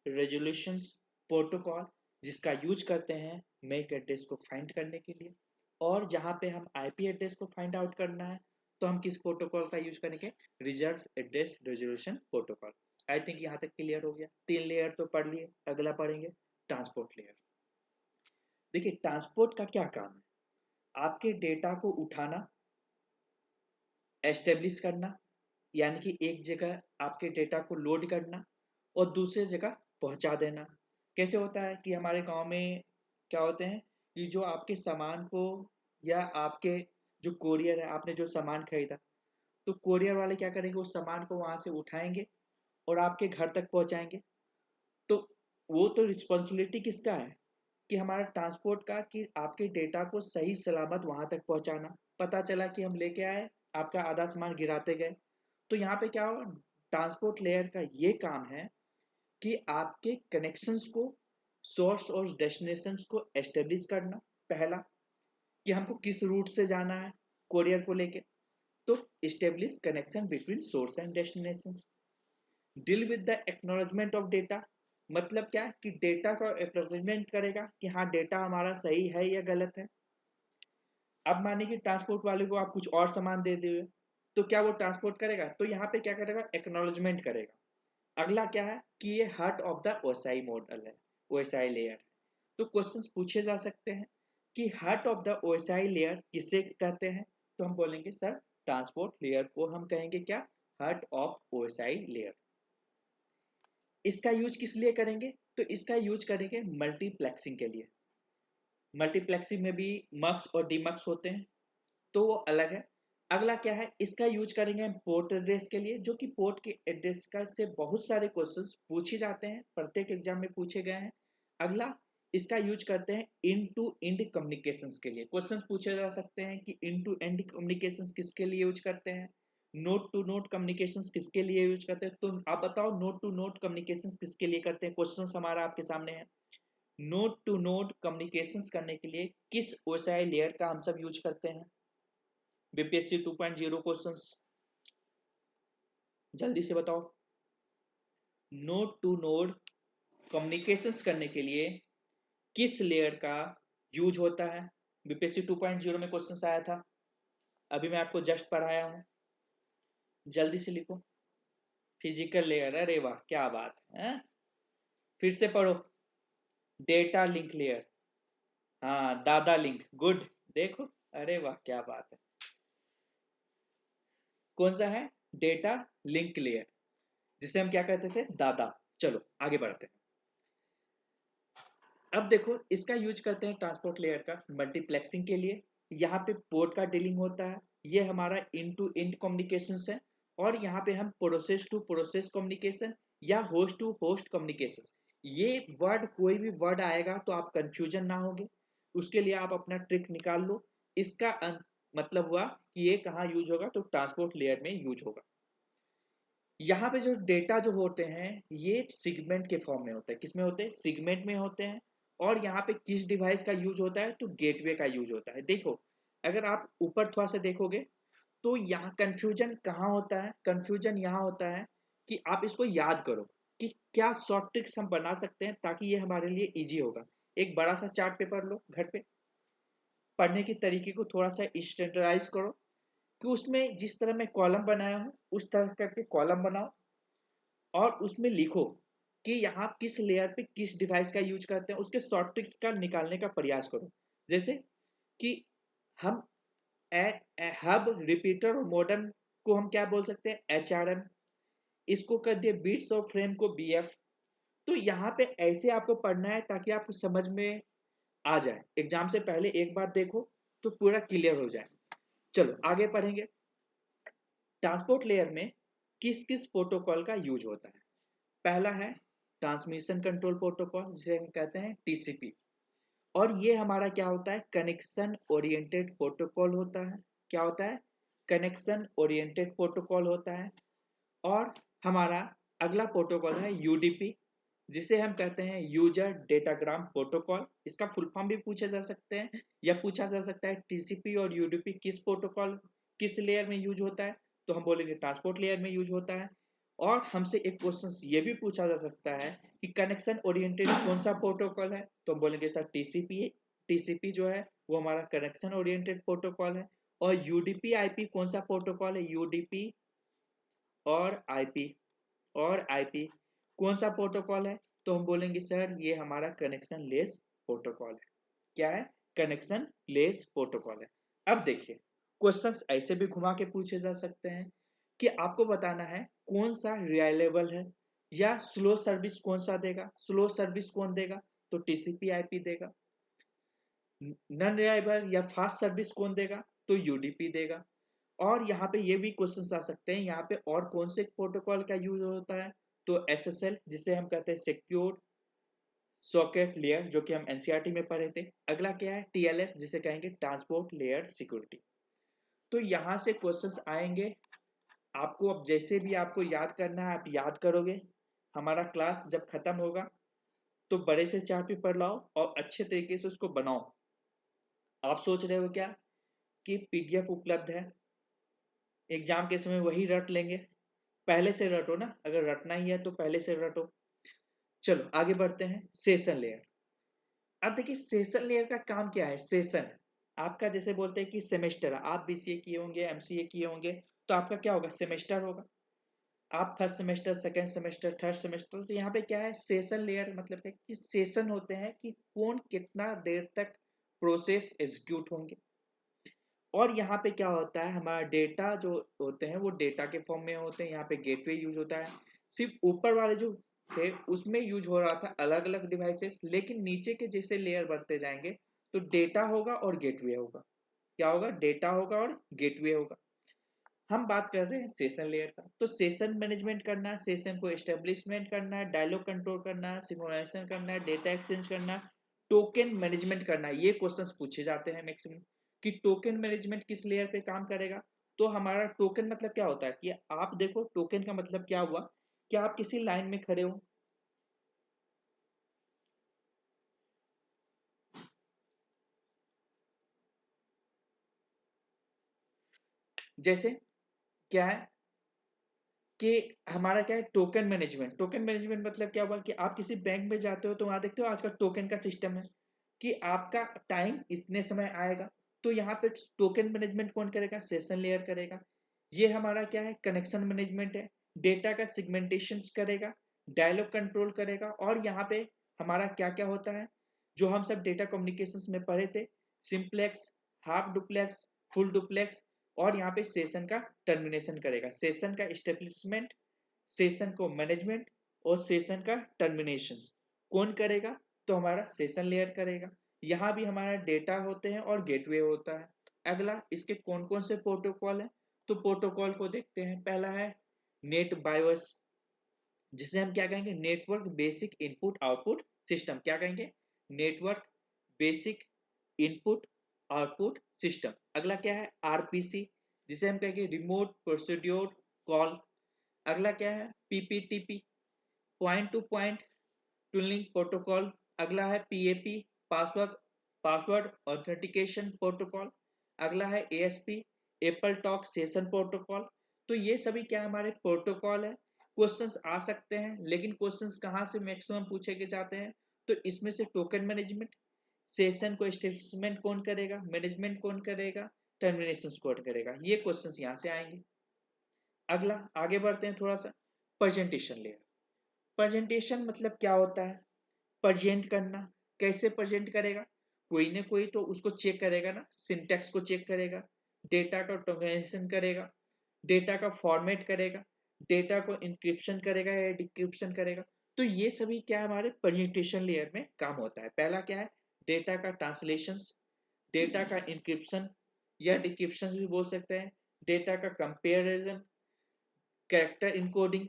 रेजोल्यूशंस प्रोटोकॉल, जिसका यूज करते हैं मेक एड्रेस को फाइंड करने के लिए। और जहां पे हम आईपी एड्रेस को फाइंड आउट करना है, तो हम किस प्रोटोकॉल का यूज करेंगे, reserve address resolution protocol. I think यहाँ तक क्लियर हो गया, 3 लेयर तो पढ़ लिए, अगला पढ़ेंगे ट्रांसपोर्ट लेयर। देखिए ट्रांसपोर्ट का क्या काम है, आपके डेटा को उठाना, एस्टेब्लिश करना, यानी कि एक जगह आपके डेटा को लोड करना और दूसरे जगह पहुंचा देना। कैसे होता है कि हमारे गांव में क्या होते हैं कि जो आपके सामान को, या आपके जो कोरियर है, आपने जो सामान खरीदा, तो कोरियर वाले क्या करेंगे, उस सामान को वहां से उठाएंगे और आपके घर तक पहुंचाएंगे। तो वो तो रिस्पॉन्सिबिलिटी किसका है, कि हमारा ट्रांसपोर्ट का, कि आपके डेटा को सही सलामत वहां तक पहुंचाना। पता चला कि हम लेके आए, आपका आधा सामान गिराते गए, तो यहाँ पे क्या होगा, ट्रांसपोर्ट लेयर का ये काम है कि आपके कनेक्शंस को, सोर्स और डेस्टिनेशंस को एस्टेब्लिश करना, पहला, कि हमको किस रूट से जाना है कोरियर को लेके, तो establish connection between source and destination. Deal with the acknowledgement of data, मतलब क्या है कि डेटा का एक्नॉलेजमेंट करेगा कि हाँ डेटा हमारा सही है या गलत है। अब मानिए कि ट्रांसपोर्ट वाले को आप कुछ और सामान दे दिए, तो क्या वो ट्रांसपोर्ट करेगा, तो यहाँ पे क्या करेगा, एक्नॉलेजमेंट करेगा। अगला क्या है कि ये heart of the OSI model है, ओएसआई लेयर। तो क्वेश्चंस पूछे जा सकते हैं, कि heart of the OSI layer किसे कहते हैं, तो हम बोलेंगे सर ट्रांसपोर्ट लेयर को हम कहेंगे क्या, हार्ट ऑफ ओएसआई लेयर। इसका यूज किस लिए करेंगे, तो इसका यूज करेंगे मल्टीप्लेक्सिंग के लिए। मल्टीप्लेक्सिंग में भी मक्स और डीमक्स होते हैं, तो वो अलग है। अगला क्या है, इसका यूज करेंगे हम पोर्ट एड्रेस के लिए, जो कि पोर्ट के एड्रेस का से बहुत सारे क्वेश्चंस पूछे जाते हैं, प्रत्येक एग्जाम में पूछे गए हैं। अगला इसका यूज करते हैं इन टू इंड कम्युनिकेशंस के लिए, क्वेश्चंस पूछे जा सकते हैं कि इन टू एंड कम्युनिकेशंस किसके लिए यूज करते हैं, नोट टू नोट कम्युनिकेशंस किसके लिए यूज करते हैं। तो आप बताओ नोट टू नोट कम्युनिकेशंस किसके लिए करते हैं, क्वेश्चंस हमारा आपके सामने है। नोट टू नोट कम्युनिकेशंस करने के लिए किस ओएसआई लेयर का हम सब यूज करते हैं, बीपीएससी 2.0 क्वेश्चंस, जल्दी से बताओ। नोड टू नोड कम्युनिकेशंस करने के लिए किस लेयर का यूज होता है, बीपीएससी 2.0 में क्वेश्चंस आया था, अभी मैं आपको जस्ट पढ़ाया हूं, जल्दी से लिखो। फिजिकल लेयर, अरे वाह क्या बात है, फिर से पढ़ो। डेटा लिंक लेयर, हाँ दादा लिंक, गुड, देखो, अरे वाह क्या बात है। कौन सा है, डेटा लिंक लेयर, जिसे हम क्या कहते थे, दादा। चलो आगे बढ़ते हैं। अब देखो इसका यूज करते हैं ट्रांसपोर्ट लेयर का मल्टीप्लेक्सिंग के लिए। यहाँ पे पोर्ट का डीलिंग होता है, ये हमारा इन टू इंड कम्युनिकेशन है। और यहाँ पे हम प्रोसेस टू प्रोसेस कम्युनिकेशन या होस्ट टू होस्ट कम्युनिकेशन, ये वर्ड कोई भी वर्ड आएगा तो आप कंफ्यूजन ना होगे, उसके लिए आप अपना ट्रिक निकाल लो। इसका मतलब हुआ कि ये कहाँ यूज होगा, तो ट्रांसपोर्ट लेयर में यूज होगा। यहाँ पे जो डेटा जो होते हैं ये सिगमेंट के फॉर्म में होता है, किसमें होते हैं, सिगमेंट में होते हैं। और यहाँ पे किस डिवाइस का यूज होता है, तो गेटवे का यूज होता है। देखो अगर आप ऊपर थोड़ा सा देखोगे तो यहाँ कंफ्यूजन कहाँ होता है, कंफ्यूजन यहाँ होता है कि आप इसको याद करो कि क्या शॉर्ट ट्रिक्स हम बना सकते हैं ताकि ये हमारे लिए इजी होगा। एक बड़ा सा चार्ट पेपर लो घर पे, पढ़ने के तरीके को थोड़ा सा स्टैंडर्डाइज करो कि उसमें जिस तरह मैं कॉलम बनाया हूँ उस तरह करके कॉलम बनाओ, और उसमें लिखो कि यहाँ किस लेयर पे किस डिवाइस का यूज करते हैं, उसके शॉर्ट ट्रिक्स का निकालने का प्रयास करो। जैसे कि हम हब रिपीटर और मॉडर्न को हम क्या बोल सकते हैं, HRM, इसको कर दिए बीट्स और फ्रेम को BF। तो यहाँ पे ऐसे आपको पढ़ना है ताकि आपको समझ में आ जाए, एग्जाम से पहले एक बार देखो तो पूरा क्लियर हो जाए। चलो आगे पढ़ेंगे। ट्रांसपोर्ट लेयर में किस किस प्रोटोकॉल का यूज होता है। पहला है ट्रांसमिशन कंट्रोल प्रोटोकॉल, जिसे हम कहते हैं TCP। और ये हमारा क्या होता है, कनेक्शन ओरिएंटेड प्रोटोकॉल होता है। क्या होता है, कनेक्शन ओरिएंटेड प्रोटोकॉल होता है। और हमारा अगला प्रोटोकॉल है UDP, जिसे हम कहते हैं यूजर डेटाग्राम प्रोटोकॉल। इसका फुल फॉर्म भी पूछे जा सकते हैं, या पूछा जा सकता है TCP और UDP किस प्रोटोकॉल किस लेयर में यूज होता है, तो हम बोलेंगे ट्रांसपोर्ट लेयर में यूज होता है। और हमसे एक क्वेश्चन ये भी पूछा जा सकता है कि कनेक्शन ओरिएंटेड कौन सा प्रोटोकॉल है, तो हम बोलेंगे सर TCP। TCP जो है वो हमारा कनेक्शन ओरिएंटेड प्रोटोकॉल है। और UDP IP कौन सा प्रोटोकॉल है, UDP और IP कौन सा प्रोटोकॉल है, तो हम बोलेंगे सर ये हमारा कनेक्शन लेस प्रोटोकॉल है। क्या है, कनेक्शन लेस प्रोटोकॉल है। अब देखिए क्वेश्चंस ऐसे भी घुमा के पूछे जा सकते हैं कि आपको बताना है कौन सा रिलायबल है, या स्लो सर्विस कौन सा देगा, स्लो सर्विस कौन देगा, तो TCP IP देगा। नॉन रिलायबल या फास्ट सर्विस कौन देगा, तो UDP देगा। और यहाँ पे ये भी क्वेश्चन आ सकते हैं यहाँ पे और कौन से प्रोटोकॉल का यूज होता है, तो SSL, जिसे हम कहते हैं सिक्योर सॉकेट लेयर, जो कि हम NCERT में पढ़े थे। अगला क्या है, TLS, जिसे कहेंगे ट्रांसपोर्ट लेयर सिक्योरिटी। तो यहाँ से क्वेश्चंस आएंगे, आपको अब जैसे भी आपको याद करना है आप याद करोगे। हमारा क्लास जब खत्म होगा तो बड़े से चार्ट पेपर लाओ और अच्छे तरीके से उसको बनाओ। आप सोच रहे हो क्या कि PDF उपलब्ध है, एग्जाम के समय वही रट लेंगे, पहले से रटो ना, अगर रटना ही है तो पहले से रटो। चलो आगे बढ़ते हैं, सेशन लेयर। अब देखिए सेशन लेयर का काम क्या है, सेशन आपका जैसे बोलते हैं कि सेमेस्टर, आप BCA किए होंगे, MCA किए होंगे, तो आपका क्या होगा, सेमेस्टर होगा। आप first semester, second semester, third semester, तो यहाँ पे क्या है, सेशन लेयर मतलब है कि सेशन होते हैं कि कौन कितना देर तक प्रोसेस एग्जीक्यूट होंगे। और यहाँ पे क्या होता है, हमारा डेटा जो होते हैं वो डेटा के फॉर्म में होते हैं। यहाँ पे गेटवे यूज होता है। सिर्फ ऊपर वाले जो थे उसमें यूज हो रहा था अलग अलग डिवाइसेस, लेकिन नीचे के जैसे लेयर बढ़ते जाएंगे तो डेटा होगा और गेटवे होगा। क्या होगा? डेटा होगा और गेटवे होगा। हम बात कर रहे हैं सेशन लेयर का। तो सेशन मैनेजमेंट करना है, सेशन को एस्टेब्लिशमेंट करना है, डायलॉग कंट्रोल करना है, सिंक्रोनाइजेशन करना है, डेटा एक्सचेंज करना है, टोकन मैनेजमेंट करना है। ये क्वेश्चंस पूछे जाते हैं मैक्सिमम कि टोकन मैनेजमेंट किस लेयर पे काम करेगा। तो हमारा टोकन मतलब क्या होता है कि आप देखो टोकन का मतलब क्या हुआ कि आप किसी लाइन में खड़े हो, जैसे क्या है कि हमारा क्या है टोकन मैनेजमेंट। टोकन मैनेजमेंट मतलब क्या हुआ कि आप किसी बैंक में जाते हो तो वहां देखते हो आजकल टोकन का सिस्टम है कि आपका टाइम इतने समय आएगा। तो यहाँ पे टोकन मैनेजमेंट कौन करेगा? सेशन लेयर करेगा। ये हमारा क्या है? कनेक्शन मैनेजमेंट है। डेटा का सिगमेंटेशन करेगा, डायलॉग कंट्रोल करेगा। और यहाँ पे हमारा क्या क्या होता है जो हम सब डेटा कम्युनिकेशन में पढ़े थे, simplex, half duplex, full duplex. और यहाँ पे सेशन का टर्मिनेशन करेगा, सेशन का एस्टेब्लिशमेंट, सेशन को मैनेजमेंट और सेशन का टर्मिनेशन कौन करेगा? तो हमारा सेशन लेयर करेगा। यहाँ भी हमारा डेटा होते हैं और गेटवे होता है। अगला इसके कौन कौन से प्रोटोकॉल है? तो प्रोटोकॉल को देखते हैं। पहला है नेट बाइवस, जिसे हम क्या कहेंगे? Network basic input output system. क्या कहेंगे? Network basic input output system. अगला क्या है? आरपीसी, जिसे हम कहेंगे रिमोट प्रोसीड्योर कॉल। अगला क्या है? PPTP, point to point tunnelling protocol. अगला है PAP, password password authentication protocol. अगला है ASP, AppleTalk session protocol. तो ये सभी क्या हमारे प्रोटोकॉल है। क्वेश्चंस आ सकते हैं, लेकिन क्वेश्चंस कहाँ से मैक्सिमम पूछे के जाते हैं? तो इसमें से टोकन मैनेजमेंट, सेशन को एस्टेब्लिशमेंट कौन करेगा, मैनेजमेंट कौन करेगा, टर्मिनेशन कौन करेगा, ये क्वेश्चंस यहाँ से आएंगे। अगला आगे बढ़ते हैं थोड़ा सा। Presentation layer. प्रेजेंटेशन मतलब क्या होता है? प्रेजेंट करना। कैसे प्रेजेंट करेगा? कोई ना कोई तो उसको चेक करेगा ना, सिंटैक्स को चेक करेगा, डेटा का टोकनाइजेशन करेगा, डेटा का फॉर्मेट करेगा, डेटा को इंक्रिप्शन करेगा या डिक्रिप्शन करेगा। तो ये सभी क्या हमारे प्रेजेंटेशन लेयर में काम होता है। पहला क्या है? डेटा का ट्रांसलेशन, डेटा का इंक्रिप्शन या डिक्रिप्शन भी बोल सकते हैं, डेटा का comparison, character encoding,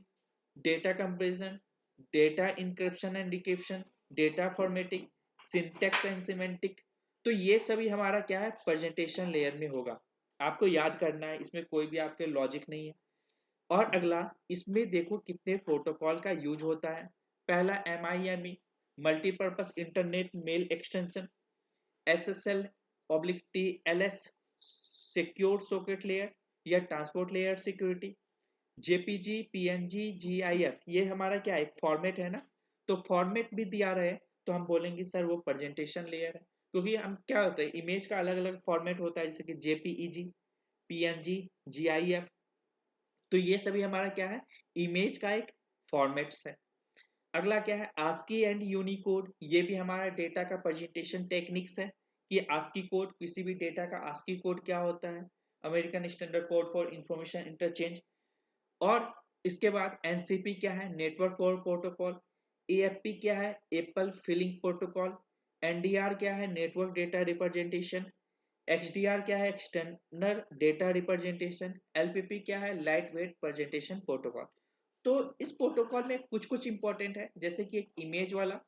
data comparison, data encryption and decryption, data formatting, syntax and semantic. तो ये सभी हमारा क्या है? प्रेजेंटेशन लेयर में होगा। आपको याद करना है, इसमें कोई भी आपके लॉजिक नहीं है। और अगला, इसमें देखो कितने प्रोटोकॉल का यूज होता है। पहला MIME, multipurpose internet mail extension. SSL oblique TLS, secure socket layer या transport layer security. JPG, PNG, GIF, ये हमारा क्या एक फॉर्मेट है ना। तो फॉर्मेट भी दिया रहे तो हम बोलेंगे सर वो प्रेजेंटेशन लेयर है, क्योंकि हम क्या होता है इमेज का अलग अलग फॉर्मेट होता है, जैसे कि JPEG, PNG, GIF। तो ये सभी हमारा क्या है? इमेज का एक फॉर्मेट्स है। अगला क्या है? ASCII and Unicode. ये भी हमारा डेटा का प्रेजेंटेशन टेक्निक्स है कि आस्की कोड, किसी भी डेटा का आस्की कोड क्या होता है, American standard code for information interchange. और इसके बाद एनसीपी क्या है? Network core protocol. एएफपी क्या है? Apple filling protocol. एनडीआर क्या है? Network data representation. एक्सडीआर क्या है? External data representation. एलपीपी क्या है? Light weight presentation protocol. तो इस प्रोटोकॉल में कुछ कुछ इंपॉर्टेंट है, जैसे कि एक इमेज वाला,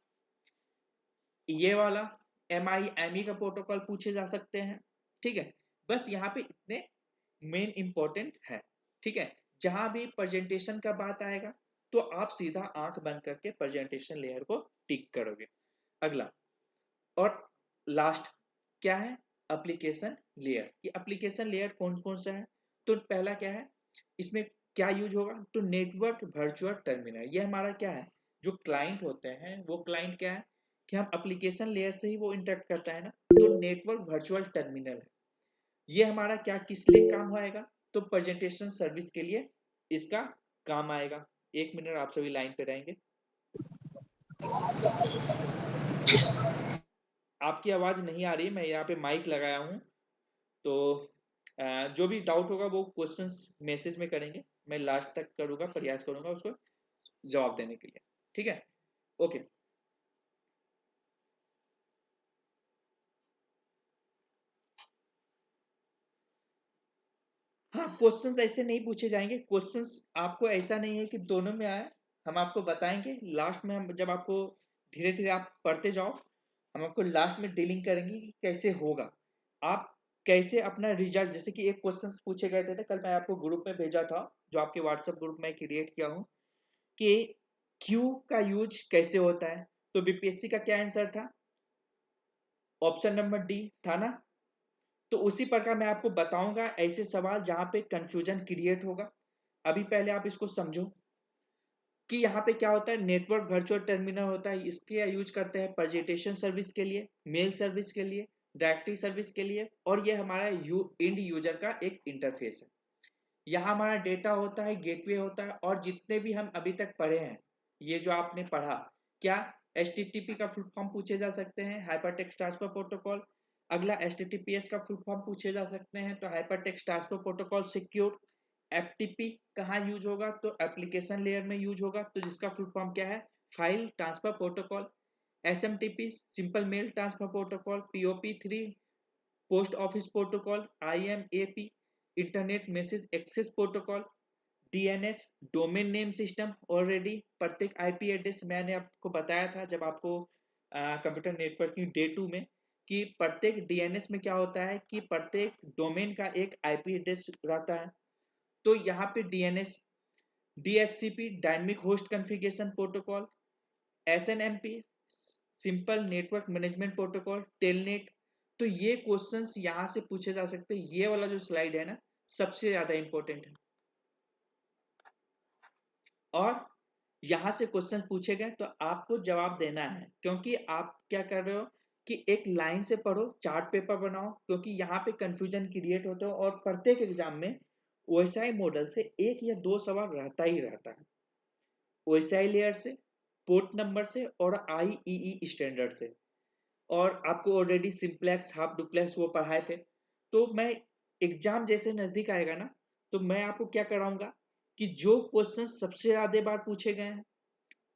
ये वाला MIME का प्रोटोकॉल पूछे जा सकते हैं। ठीक है, बस यहाँ पे इतने मेन इंपॉर्टेंट है। ठीक है, जहां भी प्रेजेंटेशन का बात आएगा तो आप सीधा आंख बंद करके प्रेजेंटेशन लेयर को टिक करोगे। अगला और लास्ट क्या है? Application layer. ये एप्लीकेशन लेयर कौन कौन सा है? तो पहला क्या है, इसमें क्या यूज होगा? तो नेटवर्क वर्चुअल टर्मिनल। ये हमारा क्या है? जो क्लाइंट होते हैं वो क्लाइंट क्या है कि हम एप्लीकेशन लेयर से ही वो इंटरेक्ट करता है ना, तो नेटवर्क वर्चुअल टर्मिनल है। ये हमारा क्या किस लिए काम आएगा? तो प्रेजेंटेशन सर्विस के लिए इसका काम आएगा। 1 मिनट आप सभी लाइन पे रहेंगे। आपकी आवाज नहीं आ रही है, मैं यहाँ पे माइक लगाया हूँ, तो जो भी डाउट होगा वो क्वेश्चंस मैसेज में करेंगे, मैं लास्ट तक करूँगा, प्रयास करूँगा उसको जवाब देने के लिए, ठीक है। ओके, हाँ क्वेश्चंस ऐसे नहीं पूछे जाएंगे, क्वेश्चंस आपको ऐसा नहीं है कि दोनों में आए, हम आपको बताएंगे लास्ट में, हम जब आपको धीरे धीरे आप पढ़ते जाओ, हम आपको लास्ट में डीलिंग करेंगे कि कैसे होगा, आप कैसे अपना रिजल्ट, जैसे कि एक क्वेश्चंस पूछे गए थे ना, कल मैं आपको ग्रुप में भेजा था, जो आपके व्हाट्सएप ग्रुप में क्रिएट किया हूँ, कि क्यू का यूज कैसे होता है, तो बीपीएससी का क्या आंसर था, ऑप्शन नंबर डी था ना। तो उसी प्रकार मैं आपको बताऊंगा ऐसे सवाल जहां पे कंफ्यूजन क्रिएट होगा। अभी पहले आप इसको समझो कि यहाँ पे क्या होता है, नेटवर्क वर्चुअल टर्मिनल होता है, इसके यूज करते हैं प्रेजेंटेशन सर्विस के लिए, मेल सर्विस के लिए, डायरेक्टरी सर्विस के लिए, और ये हमारा इंड यूजर का एक इंटरफेस है। यहाँ हमारा डेटा होता है, गेटवे होता है, और जितने भी हम अभी तक पढ़े हैं, ये जो आपने पढ़ा, क्या HTTP का फुल फॉर्म पूछे जा सकते हैं, हाइपर टेक्स्ट ट्रांसफर प्रोटोकॉल। अगला HTTPS का फुल फॉर्म पूछे जा सकते हैं, तो hyper text transfer protocol secure. FTP कहाँ यूज होगा, तो एप्लीकेशन लेयर में यूज होगा, तो जिसका फुल फॉर्म क्या है, file transfer protocol. SMTP simple mail transfer protocol. POP3 post office protocol. IMAP internet message access protocol. DNS domain name system. Already प्रत्येक IP एड्रेस मैंने आपको बताया था जब आपको कंप्यूटर नेटवर्किंग डे 2 में, कि प्रत्येक DNS में क्या होता है कि प्रत्येक डोमेन का एक IP एड्रेस रहता है। तो यहाँ पे DNS, DHCP dynamic host configuration protocol. SNMP simple network management protocol. Telnet. तो ये क्वेश्चंस यहाँ से पूछे जा सकते हैं, ये वाला जो स्लाइड है ना, सबसे ज्यादा इंपॉर्टेंट है। और यहाँ से क्वेश्चन पूछे गए तो आपको जवाब देना है, क्योंकि आप क्या कर रहे हो कि एक लाइन से पढ़ो, चार्ट पेपर बनाओ, क्योंकि यहाँ पे कंफ्यूजन क्रिएट होता है, और प्रत्येक एग्जाम में OSI मॉडल से एक या दो सवाल रहता ही रहता है, OSI लेयर से, पोर्ट नंबर से, और IEE स्टैंडर्ड से। और आपको ऑलरेडी सिंप्लेक्स हाफ डुप्लेक्स वो पढ़ाए थे। तो मैं एग्जाम जैसे नजदीक आएगा ना, तो मैं आपको क्या कराऊंगा कि जो क्वेश्चन सबसे ज्यादा बार पूछे गए हैं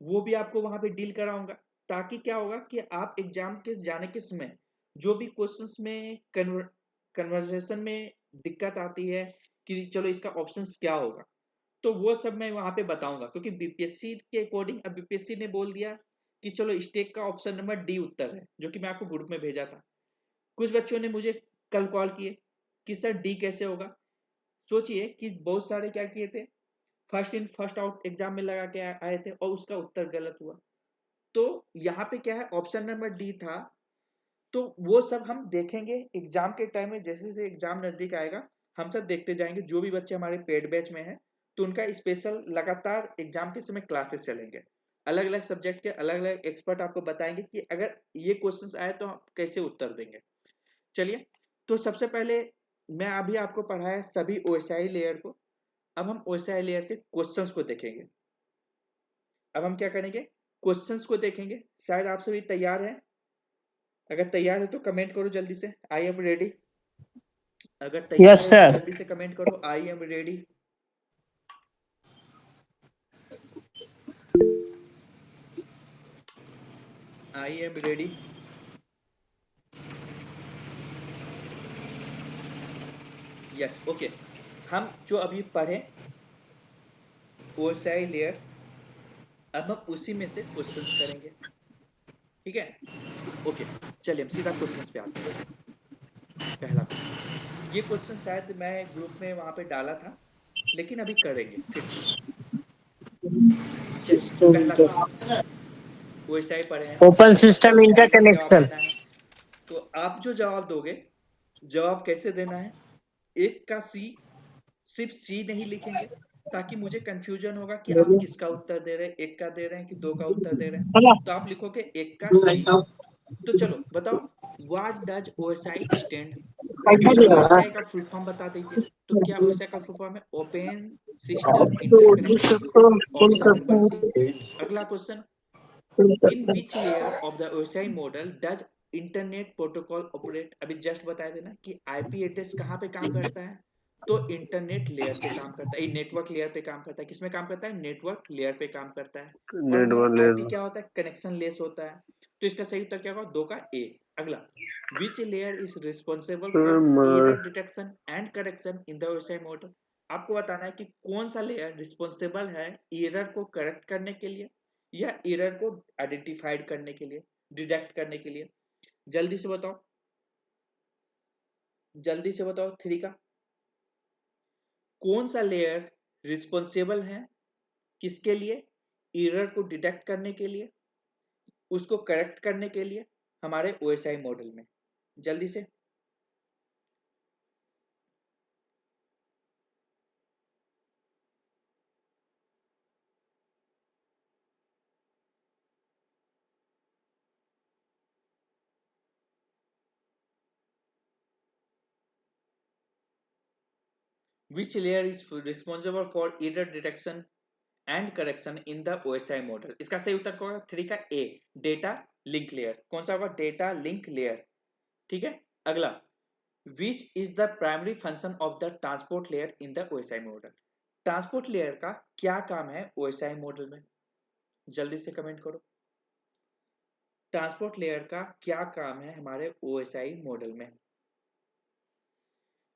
वो भी आपको वहां पे डील कराऊंगा, ताकि क्या होगा कि आप एग्जाम के जाने के समय जो भी क्वेश्चंस में कन्वर्सेशन में दिक्कत आती है कि चलो इसका ऑप्शंस क्या होगा, तो वो सब मैं वहां पे बताऊंगा, क्योंकि बीपीएससी के अकॉर्डिंग अब बीपीएससी ने बोल दिया कि चलो स्टेक का ऑप्शन नंबर डी उत्तर है, जो कि मैं आपको ग्रुप में भेजा था। कुछ बच्चों ने मुझे कल कॉल किए कि सर डी कैसे होगा। सोचिए कि बहुत सारे क्या किए थे, first in first out exam में लगा के आए थे और उसका उत्तर गलत हुआ। तो यहाँ पे क्या है, ऑप्शन नंबर डी था। तो वो सब हम देखेंगे एग्जाम के टाइम में, जैसे जैसे एग्जाम नजदीक आएगा हम सब देखते जाएंगे। जो भी बच्चे हमारे पेड बैच में हैं तो उनका स्पेशल लगातार एग्जाम के समय क्लासेस चलेंगे, अलग अलग सब्जेक्ट के अलग अलग एक्सपर्ट आपको बताएंगे कि अगर ये क्वेश्चंस आए तो आप कैसे उत्तर देंगे। चलिए, तो सबसे पहले मैं अभी आपको पढ़ाया सभी OSI लेयर को, अब हम OSI लेयर के क्वेश्चंस को देखेंगे। अब हम क्या करेंगे, क्वेश्चंस को देखेंगे। शायद आप सभी तैयार हैं, अगर तैयार है तो कमेंट करो जल्दी से, आई एम रेडी। अगर तैयार यस हो तो सर। जल्दी से कमेंट करो, I am ready. I am ready. Yes, okay. हम जो अभी पढ़े OSI लेयर, अब हम उसी में से क्वेश्चंस करेंगे, ठीक है। ओके, चलिए हम सीधा क्वेश्चंस पे आते हैं। पहला क्वेश्चन, ये क्वेश्चन शायद मैं ग्रुप में वहां पे डाला था, लेकिन अभी करेंगे फिर से। चलिए, पहला क्वेश्चन, OSI पढ़े हैं, ओपन सिस्टम OSI का जवाब इंटरकनेक्शन। देना है। तो आप जो जवाब दोगे, जवाब कैसे देना है, एक का सी, सिर्फ सी नहीं लिखेंगे, ताकि मुझे कंफ्यूजन होगा कि आप किसका उत्तर दे रहे हैं, एक का दे रहे हैं कि दो का उत्तर दे रहे हैं। तो आप लिखोगे एक का सी। तो चलो बताओ, what does OSI stand, OSI का फुल फॉर्म बता दीजिए। तो क्या OSI का फुल फॉर्म है, open system interconnection, option number C. अगला question, in which layer of the OSI model does internet protocol operate, अभी जस्ट बताया थे ना कि आईपी एड्रेस कहाँ पे काम करता है, तो इंटरनेट लेयर पे काम करता है, नेटवर्क लेयर पे काम करता है। किसमें काम करता है? नेटवर्क लेयर पे काम करता है। और हमारा नेटवर्क आईपी लेयर। क्या होता है? कनेक्शन लेस होता है। तो इसका सही उत्तर क्या होगा? 2 का ए। अगला, which layer is responsible for error detection and correction in the OSI model? आपको बताना है कि कौन सा लेयर रिस्पॉन्सिबल है एरर को करेक्ट करने के लिए या एरर को आइडेंटिफाइड करने के लिए, डिटेक्ट करने के लिए। जल्दी से बताओ, जल्दी से बताओ। 3 का कौन सा लेयर रिस्पॉन्सिबल है किसके लिए? एरर को डिटेक्ट करने के लिए, उसको करेक्ट करने के लिए हमारे ओएसआई मॉडल में। जल्दी से। Which layer is responsible for error detection and correction in the OSI model? इसका सही उत्तर क्या होगा? 3 का ए, डेटा लिंक लेयर। कौन सा होगा? Data link layer. ठीक है। अगला, which is the primary function of the transport layer in the OSI model? Transport layer का क्या काम है OSI मॉडल में? जल्दी से कमेंट करो। ट्रांसपोर्ट लेयर का क्या काम है हमारे OSI मॉडल में?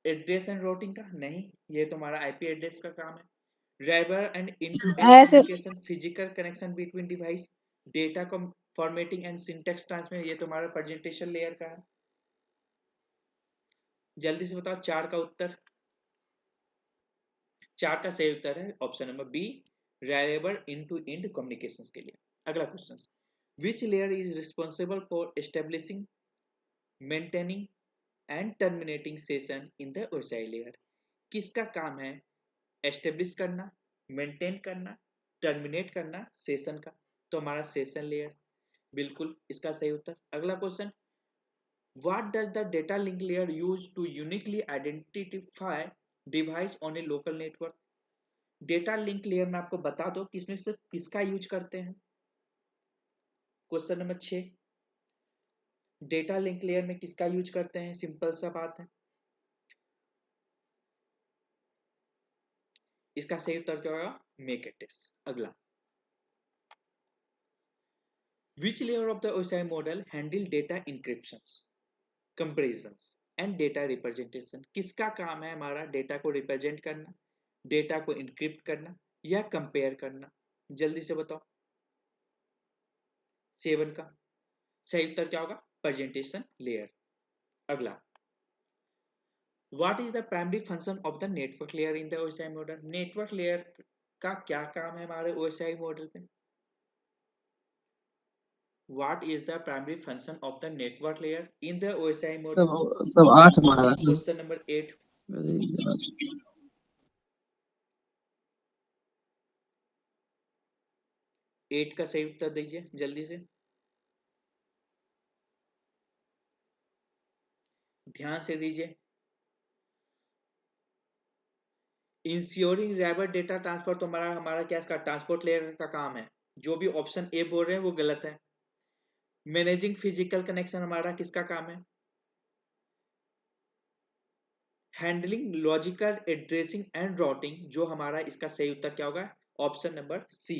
एड्रेस एंड रूटिंग का? नहीं, ये तुम्हारा आईपी एड्रेस का काम है। Driver and end to end है sir. Communication, physical connection between device, data को फॉर्मेटिंग एंड सिंटेक्स ट्रांसमिट, ये तुम्हारा प्रेजेंटेशन लेयर का है। जल्दी से बताओ 4 का उत्तर। 4 का सही उत्तर है option number B, driver in to end communication के लिए। अगला question, which layer is responsible for establishing, maintaining and terminating session in the OSI layer? किसका काम है एस्टेब्लिश करना, मेंटेन करना, टर्मिनेट करना सेशन का? तो हमारा सेशन लेयर, बिल्कुल इसका सही उत्तर। अगला question, what does the data link layer use to uniquely identify device on a local network? Data link layer में आपको बता दो कि इसमें से किसका यूज करते हैं। Question number 6, data link layer में किसका यूज करते हैं? सिंपल सा बात है। इसका सही उत्तर क्या होगा? Make address. अगला, which layer of the OSI model handle data encryptions, comparisons and data representation? किसका काम है हमारा डेटा को रिप्रेजेंट करना, डेटा को इंक्रिप्ट करना या कंपेयर करना? जल्दी से बताओ। 7 का सही उत्तर क्या होगा? Presentation layer. अगला, what is the primary function of the network layer in the OSI model? Network layer का क्या काम है हमारे ओएसआई मॉडल में? What is the primary function of the network layer in the OSI model? सब 8 मारा। Question number 8. 8 का सही उत्तर दीजिए जल्दी से, ध्यान से दीजिए। इंश्योरिंग रैपिड डेटा ट्रांसफर, तो हमारा हमारा क्या इसका ट्रांसपोर्ट लेयर का काम है। जो भी ऑप्शन ए बोल रहे हैं वो गलत है। मैनेजिंग फिजिकल कनेक्शन हमारा किसका काम है? Handling logical addressing and routing, जो हमारा इसका सही उत्तर क्या होगा? Option number C.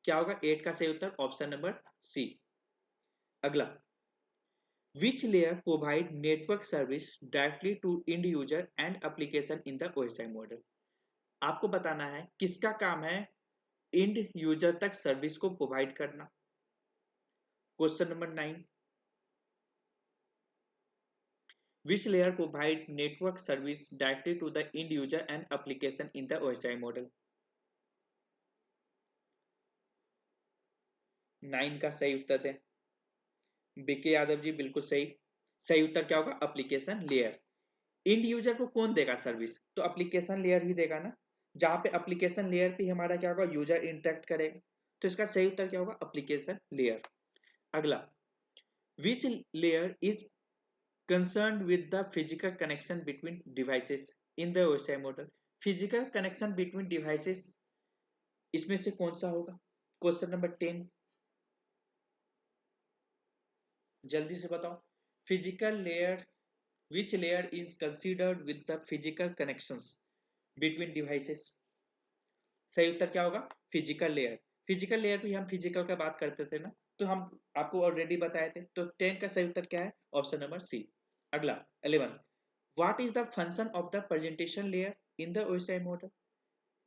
क्या होगा 8 का सही उत्तर? Option number C. अगला, which layer provide network service directly to end user and application in the OSI model? आपको बताना है किसका काम है end user तक सर्विस को प्रोवाइड करना। Question number 9, which layer provide network service directly to the end user and application in the OSI model? 9 का सही उत्तर है बीके यादव जी, बिल्कुल सही। सही उत्तर क्या होगा? Application layer. इंड यूजर को कौन देगा सर्विस? तो एप्लीकेशन लेयर ही देगा ना। जहां पे एप्लीकेशन लेयर पे हमारा क्या होगा? यूजर इंटरेक्ट करेगा। तो इसका सही उत्तर क्या होगा? Application layer. अगला, which layer is concern with the physical connection between devices in the OSI model? Physical connection between devices इसमें से कौन सा होगा? क्वेश्चन नंबर 10, जल्दी से बताओ। Physical layer, which layer is considered with the physical connections between devices? सही उत्तर क्या होगा? Physical layer. फिजिकल लेयर भी हम फिजिकल का बात करते थे ना, तो हम आपको ऑलरेडी बताए थे। तो 10 का सही उत्तर क्या है? Option number C. अगला 11, what is the function of the presentation layer in the OSI model?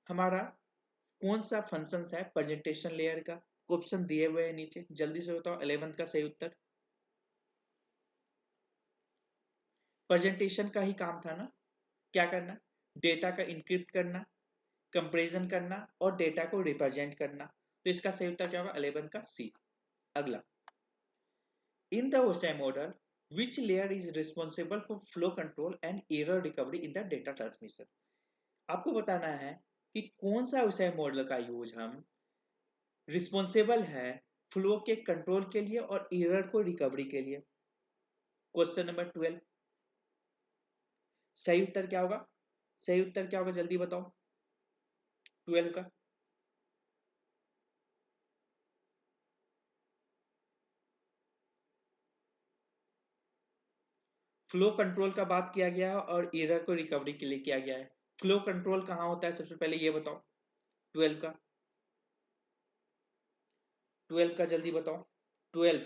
हमारा कौन सा फंक्शन है प्रेजेंटेशन लेयर का? ऑप्शन दिए हुए हैं नीचे, जल्दी से बताओ 11 का सही उत्तर। प्रेजेंटेशन का ही काम था ना, क्या करना? डेटा का इनक्रिप्ट करना, कंपेरिजन करना और डेटा को रिप्रेजेंट करना। तो इसका सही उत्तर क्या होगा? 11 का सी। अगला, इन the OSI model which layer is responsible for flow control and error recovery in the data transmission? आपको बताना है कि कौन सा ओएसआई मॉडल का यूज हम रिस्पॉन्सिबल है फ्लो के कंट्रोल के लिए और एरर को रिकवरी के लिए। क्वेश्चन नंबर 12, सही उत्तर क्या होगा? सही उत्तर क्या होगा जल्दी बताओ 12 का। फ्लो कंट्रोल का बात किया गया है और एरर को रिकवरी के लिए किया गया है। फ्लो कंट्रोल कहाँ होता है सबसे पहले ये बताओ 12 का। 12 का जल्दी बताओ 12,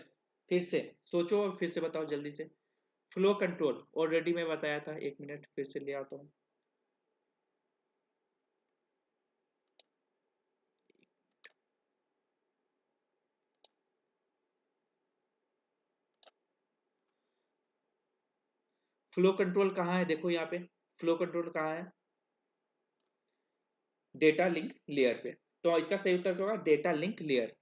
फिर से सोचो और फिर से बताओ जल्दी से। फ्लो कंट्रोल ऑलरेडी मैं बताया था, 1 मिनट फिर से ले आता हूँ। फ्लो कंट्रोल कहाँ है? देखो यहाँ पे फ्लो कंट्रोल कहाँ है? डेटा लिंक लेयर पे। तो इसका सही उत्तर क्या होगा? Data link layer.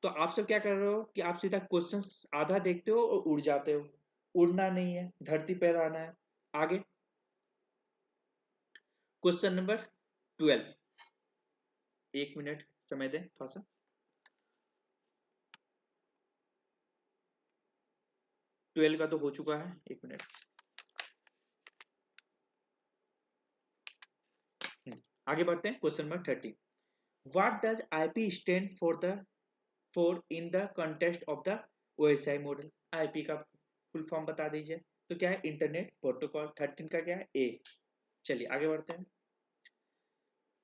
तो आप सब क्या कर रहे हो कि आप सीधा क्वेश्चंस आधा देखते हो और उड़ जाते हो। उड़ना नहीं है, धरती पर आना है। आगे क्वेश्चन नंबर 12, 1 मिनट समय दें थोड़ा सा। 12 का तो हो चुका है, 1 मिनट। आगे बढ़ते हैं question number 13, what does IP stand for the for in the context of the OSI model? IP का फुल फॉर्म बता दीजिए। तो क्या है? Internet protocol. 13 का क्या है? ए। चलिए आगे बढ़ते हैं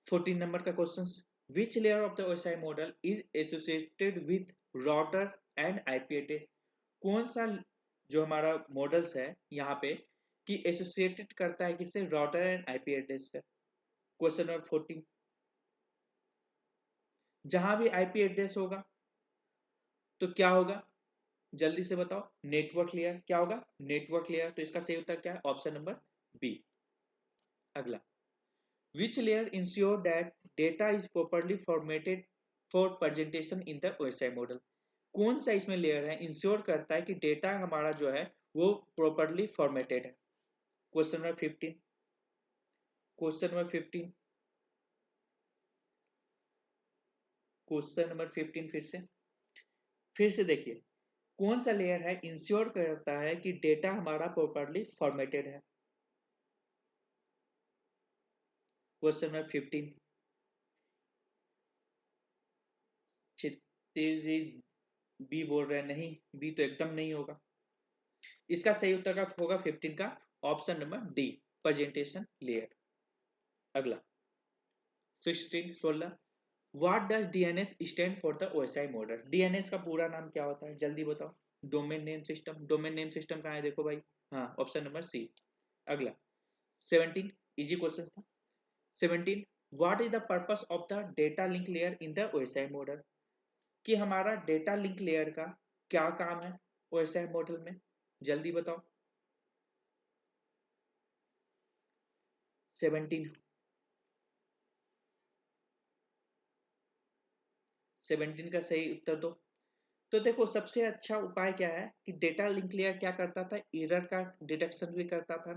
14 नंबर का question, which layer of the OSI model is associated with router and IP address? कौन सा जो हमारा मॉडल्स है यहाँ पे कि एसोसिएटेड करता है किससे? राउटर एंड आईपी एड्रेस का। क्वेश्चन नंबर 14, जहां भी आईपी एड्रेस होगा तो क्या होगा? जल्दी से बताओ। Network layer. क्या होगा? Network layer. तो इसका सही उत्तर क्या है? Option number B. अगला, which layer ensure that data is properly formatted for presentation in the OSI model? कौन सा इसमें लेयर है इंश्योर करता है कि डेटा हमारा जो है वो प्रॉपरली फॉर्मेटेड है? Question number 15, question number 15, question number 15 फिर से देखिए, कौन सा लेयर है इंश्योर करता है कि डेटा हमारा प्रॉपरली फॉर्मेटेड है? क्वेश्चन नंबर 15, क्षितिज जी बी बोल रहे हैं, नहीं बी तो एकदम नहीं होगा। इसका सही उत्तर का होगा 15 का option number D, presentation layer. अगला 16 what does DNS stand for the OSI model? DNS का पूरा नाम क्या होता है जल्दी बताओ। Domain name system. Domain name system कहाँ है देखो भाई, हाँ ऑप्शन नंबर सी। अगला 17, इजी क्वेश्चन था। 17, what is the purpose of the data link layer in the OSI model? कि हमारा डेटा लिंक लेयर का क्या काम है ओएसआई मॉडल में? जल्दी बताओ 17, 17 का सही उत्तर दो। तो देखो सबसे अच्छा उपाय क्या है कि डेटा लिंक लेयर क्या करता था? एरर का डिटेक्शन भी करता था।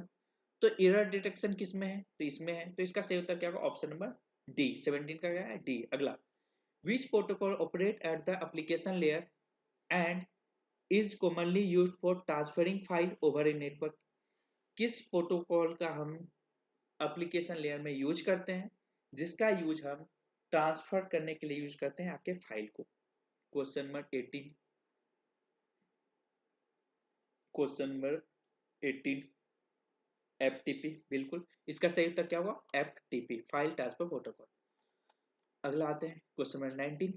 तो एरर डिटेक्शन किस में है? तो इसमें है। तो इसका सही उत्तर क्या होगा? Option number D. 17 का क्या है? डी। अगला, विच protocol operate at the application layer and is commonly used for transferring file over a network? किस प्रोटोकॉल का हम एप्लीकेशन लेयर में यूज करते हैं, जिसका यूज हम ट्रांसफर करने के लिए यूज करते हैं आपके फाइल को? Question number 18, question number 18 FTP, बिल्कुल इसका सही उत्तर क्या होगा? FTP, file transfer protocol. अगला आते हैं question number 19,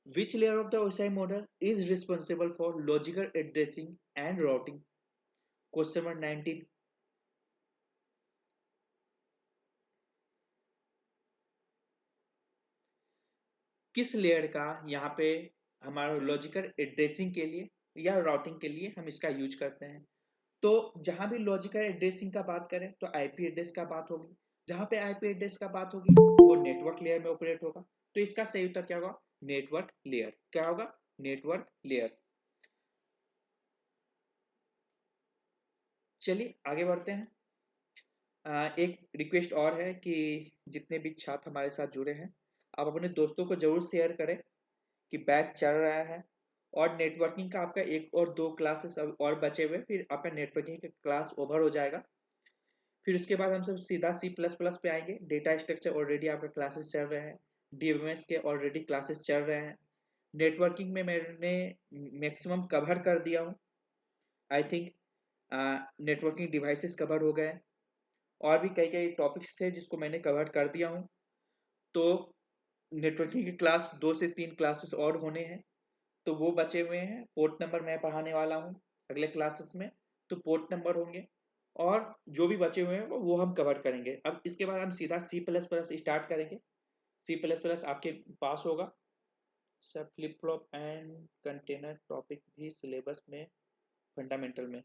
which layer of the OSI model is responsible for logical addressing and routing? Question number 19, किस लेयर का यहाँ पे हमारा लॉजिकल एड्रेसिंग के लिए या राउटिंग के लिए हम इसका यूज करते हैं? तो जहां भी लॉजिकल एड्रेसिंग का बात करें तो आईपी एड्रेस का बात होगी, जहां पे आईपी एड्रेस का बात होगी वो नेटवर्क लेयर में ऑपरेट होगा। तो इसका सही उत्तर क्या होगा? Network layer. क्या होगा? Network layer. चलिए आगे बढ़ते हैं। एक रिक्वेस्ट और है कि जितने भी छात्र हमारे साथ जुड़े हैं, आप अपने दोस्तों को जरूर शेयर करें कि बैच चल रहा है और नेटवर्किंग का आपका एक और दो क्लासेस और बचे हुए, फिर आपका नेटवर्किंग का क्लास ओवर हो जाएगा। फिर उसके बाद हम सब सीधा सी प्लस प्लस पे आएंगे। डेटा स्ट्रक्चर ऑलरेडी आपका क्लासेस चल रहे हैं, डीएमएस के ऑलरेडी क्लासेस चल रहे हैं, नेटवर्किंग में मैंने मैक्सिमम कवर कर दिया हूँ। I think networking devices cover हो गए, और भी कई कई टॉपिक्स थे जिसको मैंने कवर कर दिया हूँ। तो नेटवर्किंग की क्लास 2 से 3 क्लासेस और होने हैं, तो वो बचे हुए हैं। पोर्ट नंबर मैं पढ़ाने वाला हूँ अगले क्लासेस में, तो पोर्ट नंबर होंगे और जो भी बचे हुए हैं वो हम कवर करेंगे। अब इसके बाद हम सीधा सी प्लस प्लस स्टार्ट करेंगे। सी प्लस प्लस आपके पास होगा। सब flip flop and container topic भी सिलेबस में फंडामेंटल में,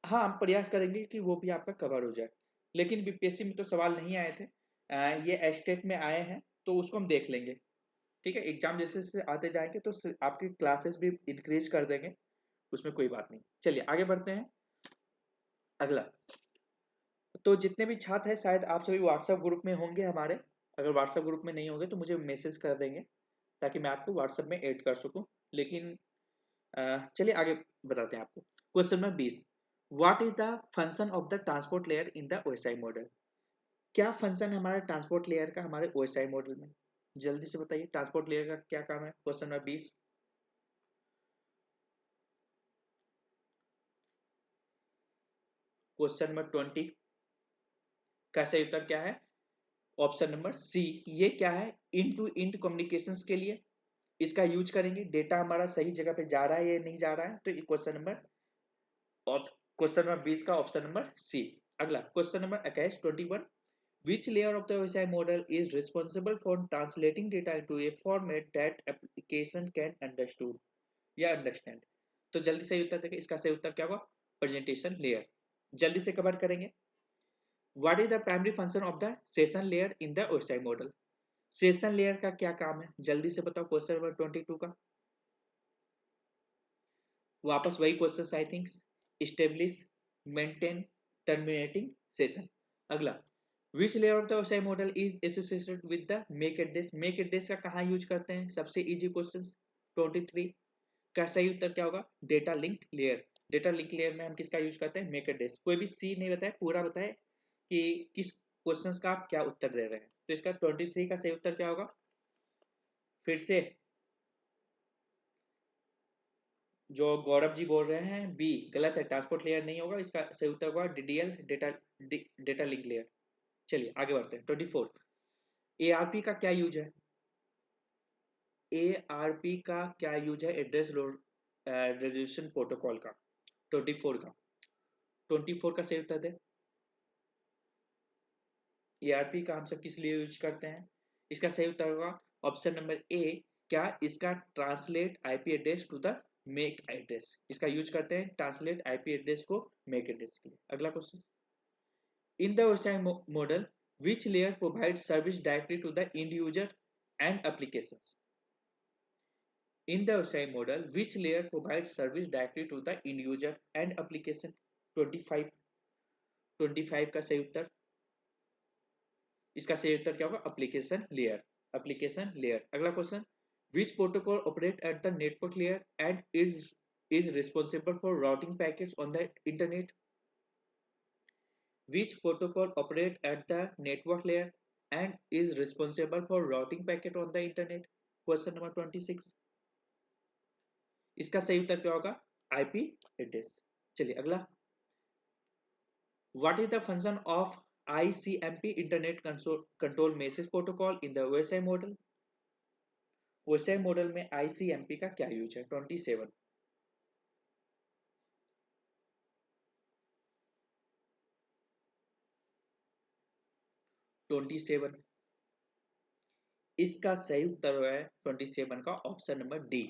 हाँ हम प्रयास करेंगे कि वो भी आपका कवर हो जाए। लेकिन बीपीएससी में तो सवाल नहीं आए थे, ये एस्टेट में आए हैं, तो उसको हम देख लेंगे। ठीक है, एग्जाम जैसे जैसे आते जाएंगे तो आपकी क्लासेस भी इंक्रीज कर देंगे, उसमें कोई बात नहीं। चलिए आगे बढ़ते हैं। अगला, तो जितने भी छात्र हैं शायद आप सभी व्हाट्सएप ग्रुप में होंगे हमारे। अगर व्हाट्सएप ग्रुप में नहीं होंगे तो मुझे मैसेज कर देंगे ताकि मैं आपको व्हाट्सएप में ऐड कर सकूं। लेकिन चलिए आगे बताते हैं आपको। Question number 20, what is the function of the transport layer in the OSI model? क्या फंक्शन हमारा ट्रांसपोर्ट लेयर का हमारे ओएसआई मॉडल में? जल्दी से बताइए, ट्रांसपोर्ट लेयर का क्या काम है? Question number 20। क्वेश्चन नंबर 20 का सही उत्तर क्या है? Option number C. ये क्या है? इन टू इंट कम्युनिकेशन के लिए इसका यूज करेंगे। डेटा हमारा सही जगह पे जा रहा है या नहीं जा रहा है, तो क्वेश्चन नंबर, और क्वेश्चन नंबर 20 का ऑप्शन नंबर सी। अगला question number 21, which layer of the OSI model is responsible for translating data into a format that application can understood या understand? तो जल्दी से उत्तर देखें, इसका सही उत्तर क्या होगा? Presentation layer. जल्दी से कवर करेंगे। What is the primary function of the session layer in the OSI model? Session layer का क्या काम है? जल्दी से बताओ क्वेश्चन नंबर 22 का। वापस वही question I think, establish, maintain, terminating session. अगला, which layer of the OSI model is associated with the MAC address? MAC address का कहाँ यूज करते हैं? सबसे इजी क्वेश्चन। 23 का सही उत्तर क्या होगा? Data link layer. Data link layer में हम किसका यूज करते हैं? Make address. कोई भी सी नहीं बताए, पूरा बताए कि किस क्वेश्चन का आप क्या उत्तर दे रहे हैं। तो इसका 23 का सही उत्तर क्या होगा? फिर से जो गौरव जी बोल रहे हैं बी गलत है, ट्रांसपोर्ट लेयर नहीं होगा, इसका सही उत्तर होगा डीडीएल, डेटा लिंक लेयर। चलिए आगे बढ़ते हैं। 24, एआरपी का क्या यूज है? एआरपी का क्या यूज है? एड्रेस रेजोल्यूशन प्रोटोकॉल का। 24 का, 24 का सही उत्तर दे। एआरपी का हम सब किस लिए यूज करते हैं? इसका सही उत्तर होगा ऑप्शन नंबर ए। क्या इसका translate IP address to the MAC address, इसका यूज करते हैं ट्रांसलेट आईपी एड्रेस को मेक एड्रेस के लिए। अगला question, in the OSI model, which layer provides service directly to the end user and applications? In the OSI model, which layer provides service directly to the end user and application? 25, 25 का सही उत्तर, इसका सही उत्तर क्या होगा? Application layer, application layer. अगला question, which protocol operate at the network layer and is responsible for routing packets on the internet? Which protocol operate at the network layer and is responsible for routing packet on the internet? Question number 26, इसका सही उत्तर क्या होगा? IP address. चलिए अगला, what is the function of ICMP internet control message protocol in the OSI model? OSI model में ICMP का क्या यूज है? 27 27 इसका सही उत्तर है 27 का ऑप्शन नंबर डी।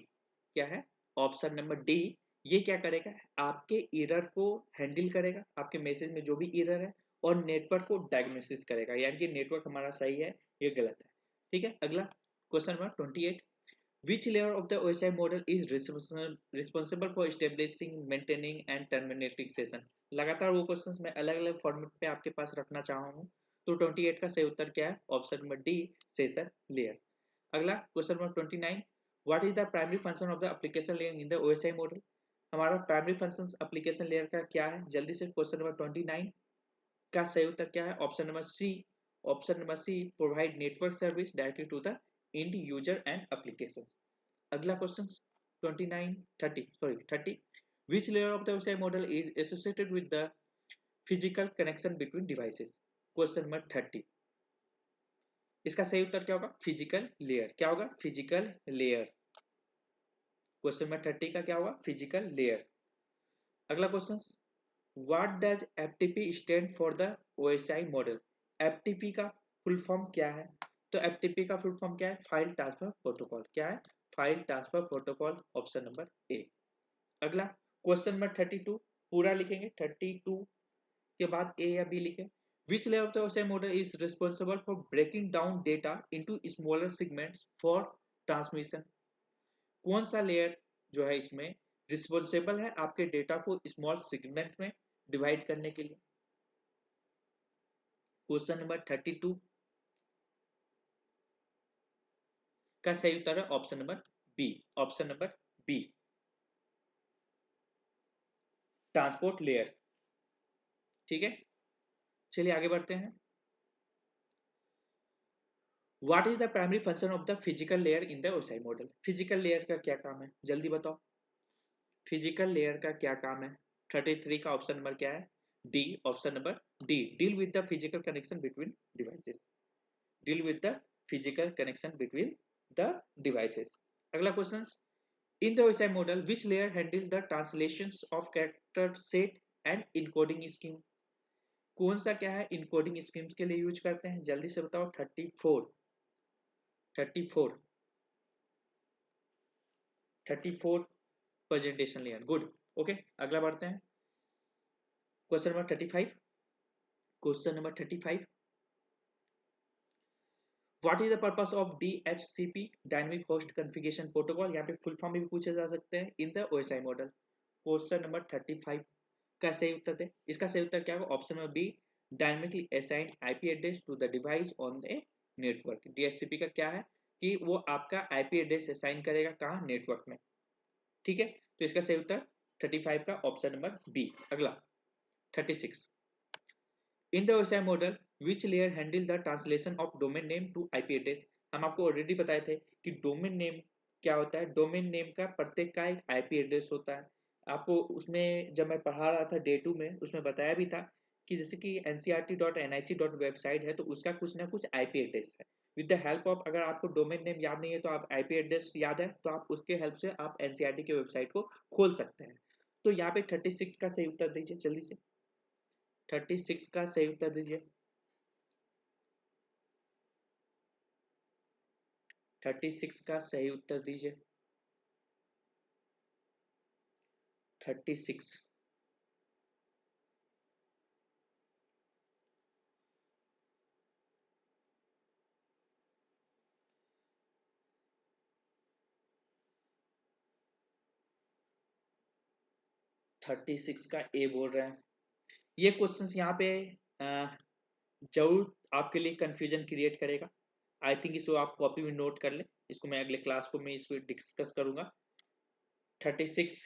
क्या है? Option number D. ये क्या करेगा? आपके एरर को हैंडल करेगा, आपके मैसेज में जो भी एरर है, और नेटवर्क को डायग्नोसिस करेगा, यानी कि नेटवर्क हमारा सही है, ये गलत है। ठीक है, अगला question number 28, which layer of the OSI model is responsible for establishing, maintaining and terminating session? लगातार वो क्वेश्चंस मैं अलग अलग फॉर्मेट पे आपके पास रखना चाहा हूँ। तो 28 का सही उत्तर क्या है? Option number D, session layer. अगला question number 29, what is the primary function of the application layer in the OSI model? हमारा प्राइमरी फंक्शन एप्लीकेशन लेयर का क्या है? जल्दी से क्वेश्चन नंबर 29 का सही उत्तर क्या है? Option number C. Option number C, provide network service directly to the end user and applications. अगला क्वेश्चन 29 30 sorry 30, which layer of the OSI model is associated with the physical connection between devices? Question number 30, इसका सही उत्तर क्या होगा? Physical layer. क्या होगा? Physical layer. Question number 30 का क्या होगा? Physical layer. अगला question, what does FTP stand for the OSI model? FTP का फुल फॉर्म क्या है? तो FTP का फुल फॉर्म क्या है? File transfer protocol. क्या है? File transfer protocol, option number A. अगला क्वेश्चन नंबर 32 पूरा लिखेंगे, 32 के बाद ए या बी लिखें। Which layer of the OSI model is responsible for breaking down data into smaller segments for transmission? कौन सा लेयर जो है इसमें रिस्पॉन्सिबल है आपके डेटा को स्मॉल सेगमेंट में डिवाइड करने के लिए? क्वेश्चन नंबर 32 का सही उत्तर है option number B. Option number B, transport layer. ठीक है, चलिए आगे बढ़ते हैं। What is the primary function of the physical layer in the OSI model? Physical layer का क्या काम है? जल्दी बताओ, फिजिकल लेयर का क्या काम है? 33 का ऑप्शन नंबर क्या है? D. Option number D, deal with the physical connection between devices. Deal with the physical connection between the devices. अगला question, in the OSI model which layer handle the translations of character set and encoding scheme? कौन सा क्या है encoding schemes के लिए use करते हैं? जल्दी से बताओ। 34 34 34 प्रेजेंटेशन लेयर। गुड, ओके, अगला बढ़ते हैं। Question number 35। Question number 35, what is the purpose of DHCP dynamic host configuration protocol? यहाँ पे फुल फॉर्म भी पूछे जा सकते हैं इन the OSI model. Question number 35 का सही उत्तर है, इसका सही उत्तर क्या होगा? Option number B, dynamically assign IP address to the device on a network. DHCP का क्या है कि वो आपका IP एड्रेस असाइन करेगा कहाँ? नेटवर्क में। ठीक है, तो इसका सही उत्तर 35 का ऑप्शन नंबर बी। अगला 36, in the OSI model which layer handle the translation of domain name to IP address? हम आपको ऑलरेडी बताए थे कि डोमेन नेम क्या होता है। डोमेन नेम का प्रत्येक का एक IP एड्रेस होता है। आपको उसमें जब मैं पढ़ा रहा था डे 2 में, उसमें बताया भी था कि जैसे कि ncrt.nic. वेबसाइट है तो उसका कुछ ना कुछ IP एड्रेस है। विद द हेल्प ऑफ, अगर आपको डोमेन नेम याद नहीं है तो आप IP एड्रेस याद है तो आप उसके हेल्प से आप NCRT के वेबसाइट को खोल सकते हैं। तो यहाँ पे 36 का सही उत्तर दीजिए जल्दी से। 36 का सही उत्तर दीजिए। 36 का सही उत्तर दीजिए। 36 36 का ए बोल रहे हैं। ये क्वेश्चंस यहाँ पे जरूर आपके लिए कंफ्यूजन क्रिएट करेगा। आई थिंक इसको आप कॉपी में नोट कर ले, इसको मैं अगले क्लास को मैं इसको डिस्कस करूंगा। 36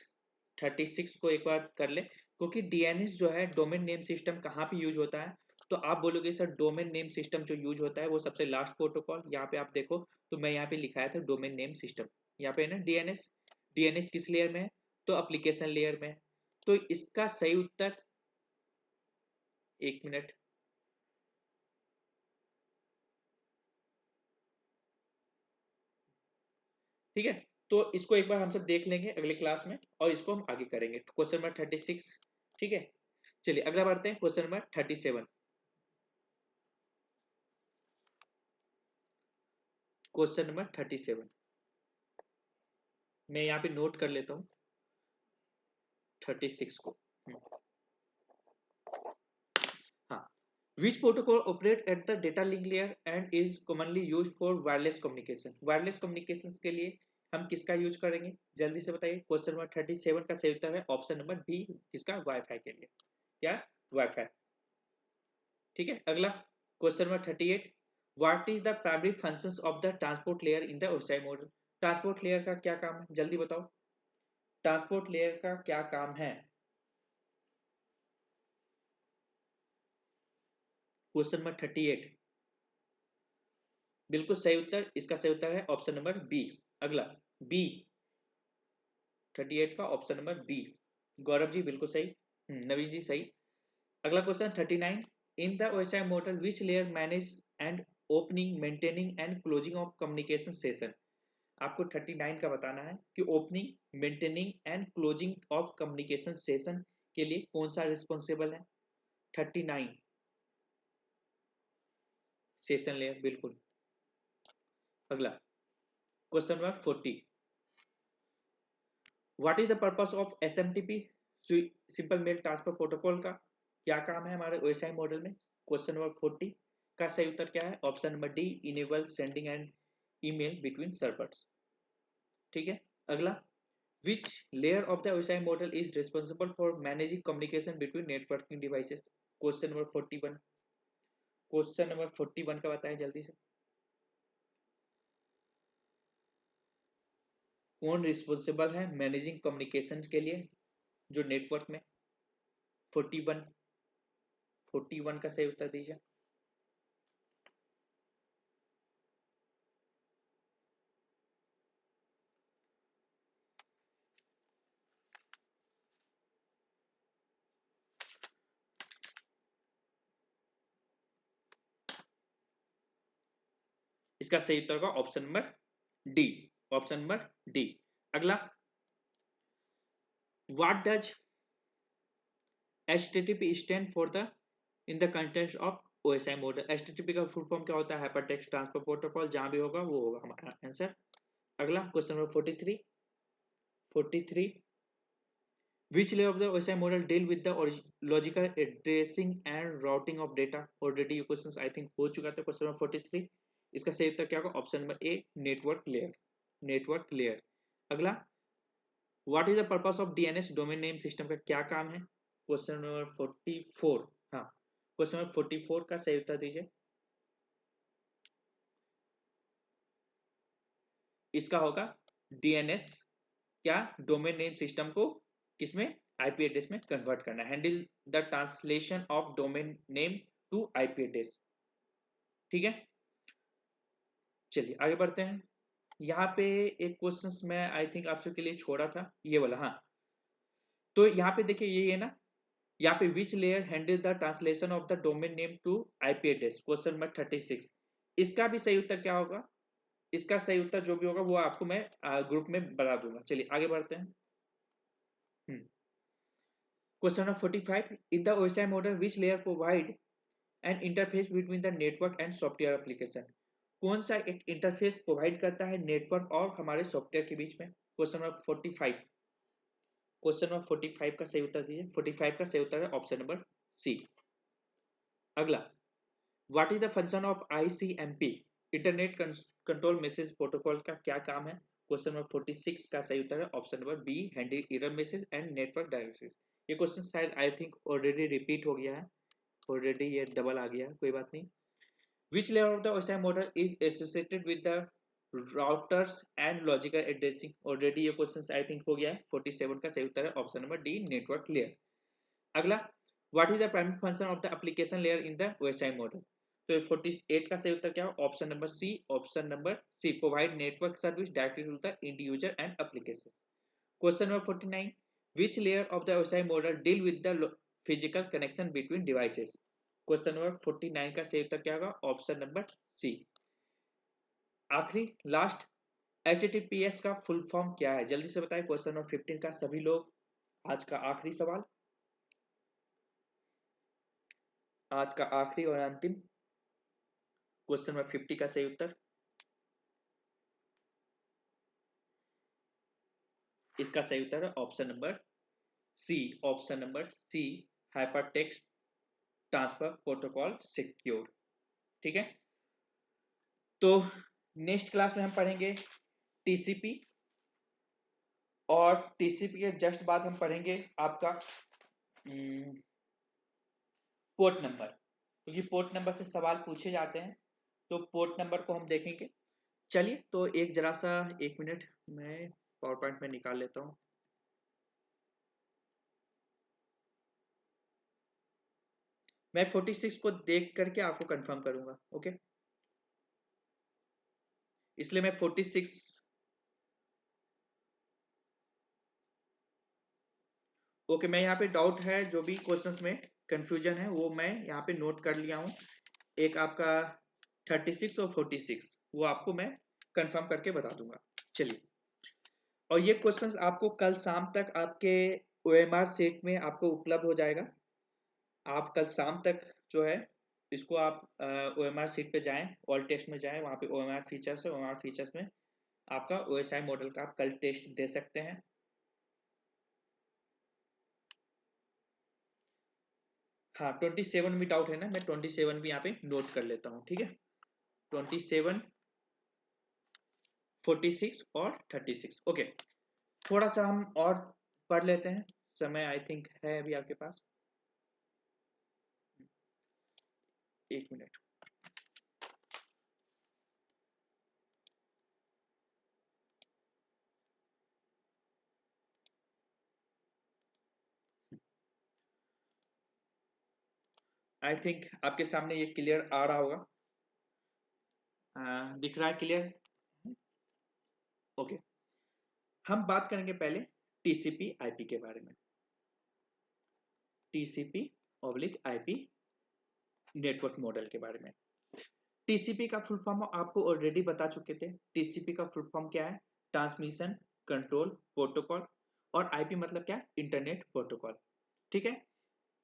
36 को एक बार कर ले, क्योंकि DNS जो है डोमेन नेम सिस्टम कहाँ पे यूज होता है? तो आप बोलोगे सर डोमेन नेम सिस्टम जो यूज होता है वो सबसे लास्ट प्रोटोकॉल। यहाँ पे आप देखो तो मैं यहाँ पे लिखाया था डोमेन नेम सिस्टम। यहाँ पे है ना DNS। DNS किस लेयर में है? तो एप्लीकेशन लेयर में। तो इसका सही उत्तर, एक मिनट, ठीक है। तो इसको एक बार हम सब देख लेंगे अगले क्लास में और इसको हम आगे करेंगे। क्वेश्चन नंबर 36, ठीक है। चलिए अगला बढ़ते हैं, क्वेश्चन नंबर 37। क्वेश्चन नंबर 37 मैं यहाँ पे नोट कर लेता हूँ 36 को। हाँ, which protocol operate at the data link layer and is commonly used for wireless communication? Wireless communication के लिए हम किसका यूज करेंगे, जल्दी से बताइए। क्वेश्चन नंबर 37 का सही उत्तर है ऑप्शन नंबर बी, किसका, वाईफाई के लिए। क्या, वाईफाई, ठीक है। अगला question number 38, what is the primary functions of the transport layer in the OSI model? Transport layer का क्या काम है, जल्दी बताओ। ट्रांसपोर्ट लेयर का क्या काम है? क्वेश्चन नंबर 38, बिल्कुल सही उत्तर, इसका सही उत्तर है ऑप्शन नंबर बी। अगला बी, 38 का option number B. Gaurav ji बिल्कुल सही, नवीन जी सही। अगला question 39, in the OSI model which layer manage and opening, maintaining and closing of communication session? आपको 39 का बताना है कि opening, maintaining and closing of communication session के लिए कौन सा रिस्पॉन्सिबल है। 39, सेशन लेयर, बिल्कुल। अगला question number 40, what is the purpose of SMTP, simple mail transfer protocol का क्या काम है हमारे ओएसआई मॉडल में? क्वेश्चन नंबर 40 का सही उत्तर क्या है, option number D, enable sending and email between servers, ठीक है। अगला, which layer of the OSI model is responsible for managing communication between networking devices? Question number 41, question number 41 का बताएं जल्दी से, कौन रिस्पॉन्सिबल है मैनेजिंग कम्युनिकेशन के लिए जो नेटवर्क में? 41, 41 का सही उत्तर दीजिए। इसका सही उत्तर होगा option number D, option number D. अगला, what does HTTP stand for the in the content of OSI model? HTTP का फुल फॉर्म क्या होता है, हाइपर टेक्स्ट ट्रांसफर प्रोटोकॉल, जहां भी होगा वो होगा हमारा आंसर। अगला question number 43, 43, which layer of the OSI model deal with the logical addressing and routing of data? Already ये क्वेश्चन आई थिंक हो चुका था क्वेश्चन नंबर 43, इसका सही उत्तर क्या होगा, option number A, network layer, network layer. अगला, what is the purpose of DNS, domain name system का क्या काम है? क्वेश्चन नंबर 44, हाँ, क्वेश्चन नंबर 44 का सही उत्तर दीजिए। इसका होगा DNS, क्या, डोमेन नेम सिस्टम को किसमें, आईपी एड्रेस में कन्वर्ट करना, handle the translation of domain name to IP address, ठीक है। चलिए आगे बढ़ते हैं। यहाँ पे एक क्वेश्चन मैं आई थिंक आप सबके लिए छोड़ा था, ये वाला, हाँ। तो यहाँ पे देखिए ये है ना, यहाँ पे which layer handle the translation of the domain name to IP address, question number 36, इसका भी सही उत्तर क्या होगा? इसका सही उत्तर जो भी होगा वो आपको मैं ग्रुप में बता दूंगा। चलिए आगे बढ़ते हैं। Question number 45, in the OSI model which layer provide an interface between the network and software application? कौन सा एक इंटरफेस प्रोवाइड करता है नेटवर्क और हमारे सॉफ्टवेयर के बीच में? क्वेश्चन नंबर 45, क्वेश्चन नंबर 45 का सही उत्तर दीजिए। 45 का सही उत्तर है ऑप्शन नंबर सी। अगला, what is the function of ICMP, internet control message protocol का क्या काम है? क्वेश्चन नंबर 46 का सही उत्तर है option number B, handle error message and network directories. ये क्वेश्चन शायद आई थिंक ऑलरेडी रिपीट हो गया है, ऑलरेडी ये डबल आ गया, कोई बात नहीं। Which layer of the OSI model is associated with the routers and logical addressing? Already ये क्वेश्चन आई थिंक हो गया है। 47 का सही उत्तर है option number D, network layer. अगला, what is the primary function of the application layer in the OSI model? तो 48 का सही उत्तर क्या हो, option number C, option number C, provide network service directly to the end user and application. Question number 49, which layer of the OSI model deal with the physical connection between devices. Question number 49 का सही उत्तर क्या होगा? Option number C. आखिरी last, HTTPS का full form क्या है? जल्दी से बताएं। क्वेश्चन नंबर 15 का सभी लोग, आज का आखिरी सवाल, आज का आखिरी और अंतिम क्वेश्चन नंबर 50 का सही उत्तर, इसका सही उत्तर है option number C. Option number C, hyper text transfer protocol secure. ठीक है, तो नेक्स्ट क्लास में हम पढ़ेंगे TCP, और TCP के जस्ट बाद हम पढ़ेंगे आपका पोर्ट नंबर, क्योंकि पोर्ट नंबर से सवाल पूछे जाते हैं, तो पोर्ट नंबर को हम देखेंगे। चलिए, तो एक जरा सा 1 मिनट मैं पावर पॉइंट में निकाल लेता हूँ। मैं 46 को देख करके आपको कंफर्म करूंगा। ओके, इसलिए मैं 46, ओके, मैं यहाँ पे डाउट है, जो भी क्वेश्चंस में कंफ्यूजन है वो मैं यहाँ पे नोट कर लिया हूँ। एक आपका 36 और 46 वो आपको मैं कंफर्म करके बता दूंगा। चलिए, और ये क्वेश्चंस आपको कल शाम तक आपके OMR सेट में आपको उपलब्ध हो जाएगा। आप कल शाम तक जो है इसको आप OMR सीट पे जाएं, ऑल टेस्ट में जाएं, वहाँ पे OMR फीचर्स है, OMR फीचर्स में आपका OSI मॉडल का आप कल टेस्ट दे सकते हैं। हाँ, 27 भी डाउट है ना, मैं 27 भी यहाँ पे नोट कर लेता हूँ। ठीक है, 27, 46 और 36। ओके, थोड़ा सा हम और पढ़ लेते हैं, समय आई थिंक है अभी आपके पास। 1 मिनट। आई थिंक आपके सामने ये क्लियर आ रहा होगा। दिख रहा है क्लियर? ओके, हम बात करेंगे पहले TCP IP के बारे में। TCP oblique IP network model के बारे में। TCP का फुल फॉर्म आपको ऑलरेडी बता चुके थे। TCP का फुल फॉर्म क्या है? ट्रांसमिशन कंट्रोल प्रोटोकॉल, और IP मतलब क्या है? Internet protocol. ठीक है,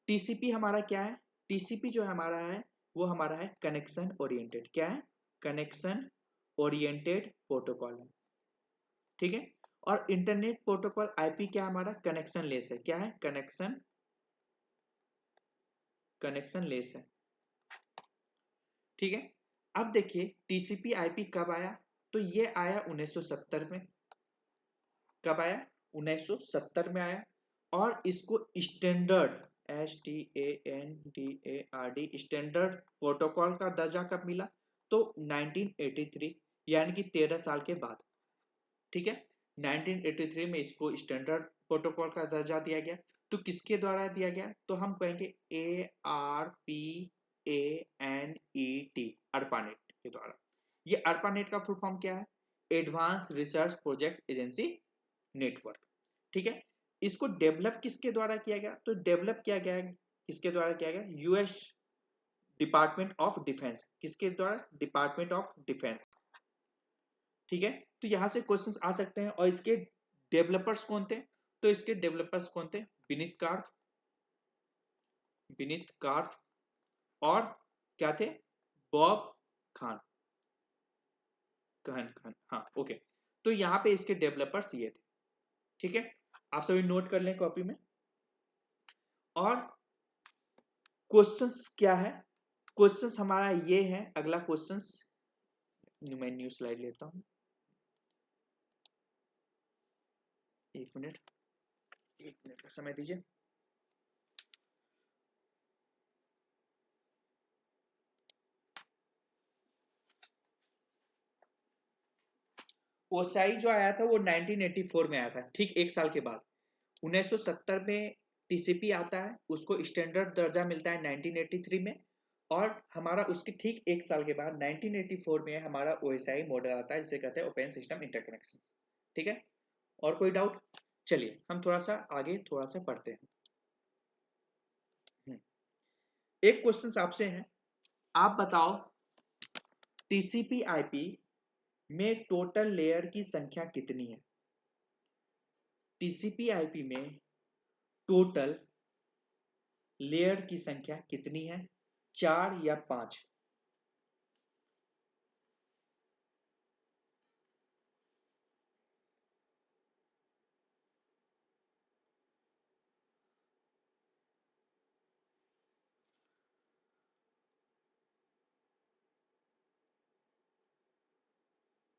TCP हमारा क्या है? TCP जो हमारा है वो हमारा है कनेक्शन ओरिएंटेड। क्या है? कनेक्शन ओरिएंटेड प्रोटोकॉल है। ठीक है, और इंटरनेट प्रोटोकॉल IP क्या हमारा? कनेक्शन लेस है। क्या है? कनेक्शन लेस है। ठीक है, अब देखिए TCP IP कब आया? तो ये आया 1970 में। कब आया? 1970 में आया, और इसको स्टैंडर्ड STANDARD स्टैंडर्ड प्रोटोकॉल का दर्जा कब मिला? तो 1983, यानी कि 13 साल के बाद। ठीक है, 1983 में इसको स्टैंडर्ड प्रोटोकॉल का दर्जा दिया गया। तो किसके द्वारा दिया गया? तो हम कहेंगे ARPANET, ARPANET के द्वारा। ये ARPANET का फुल फॉर्म क्या है? Advance research project agency network. ठीक है, इसको डेवलप किसके द्वारा किया गया? तो डेवलप किया गया किसके द्वारा किया गया? US department of defence. किसके द्वारा? Department of defence. ठीक है, तो यहां से क्वेश्चंस आ सकते हैं। और इसके डेवलपर्स कौन थे? तो इसके डेवलपर्स कौन थे? विनीत कार्फ और क्या थे? बॉब खान, कहन खान। हाँ, ओके, तो यहाँ पे इसके डेवलपर्स ये थे। ठीक है, आप सभी नोट कर लें कॉपी में। और क्वेश्चंस क्या है? क्वेश्चंस हमारा ये है, अगला क्वेश्चंस, मैं न्यू स्लाइड लेता हूं। 1 मिनट, 1 मिनट का समय दीजिए। ओसाई जो आया था वो 1984 में आया था, ठीक 1 साल के बाद। 1970 में TCP आता है, उसको स्टैंडर्ड दर्जा मिलता है 1983 में, और हमारा उसके ठीक 1 साल के बाद 1984 में हमारा OSI मॉडल आता है, जिसे कहते हैं ओपन सिस्टम इंटरकनेक्शन। ठीक है, और कोई डाउट? चलिए हम थोड़ा सा आगे थोड़ा सा पढ़ते हैं। एक क्वेश्चन आपसे है, आप बताओ टीसीपी आईपी में टोटल लेयर की संख्या कितनी है? टीसीपी आईपी में टोटल लेयर की संख्या कितनी है, 4 या 5?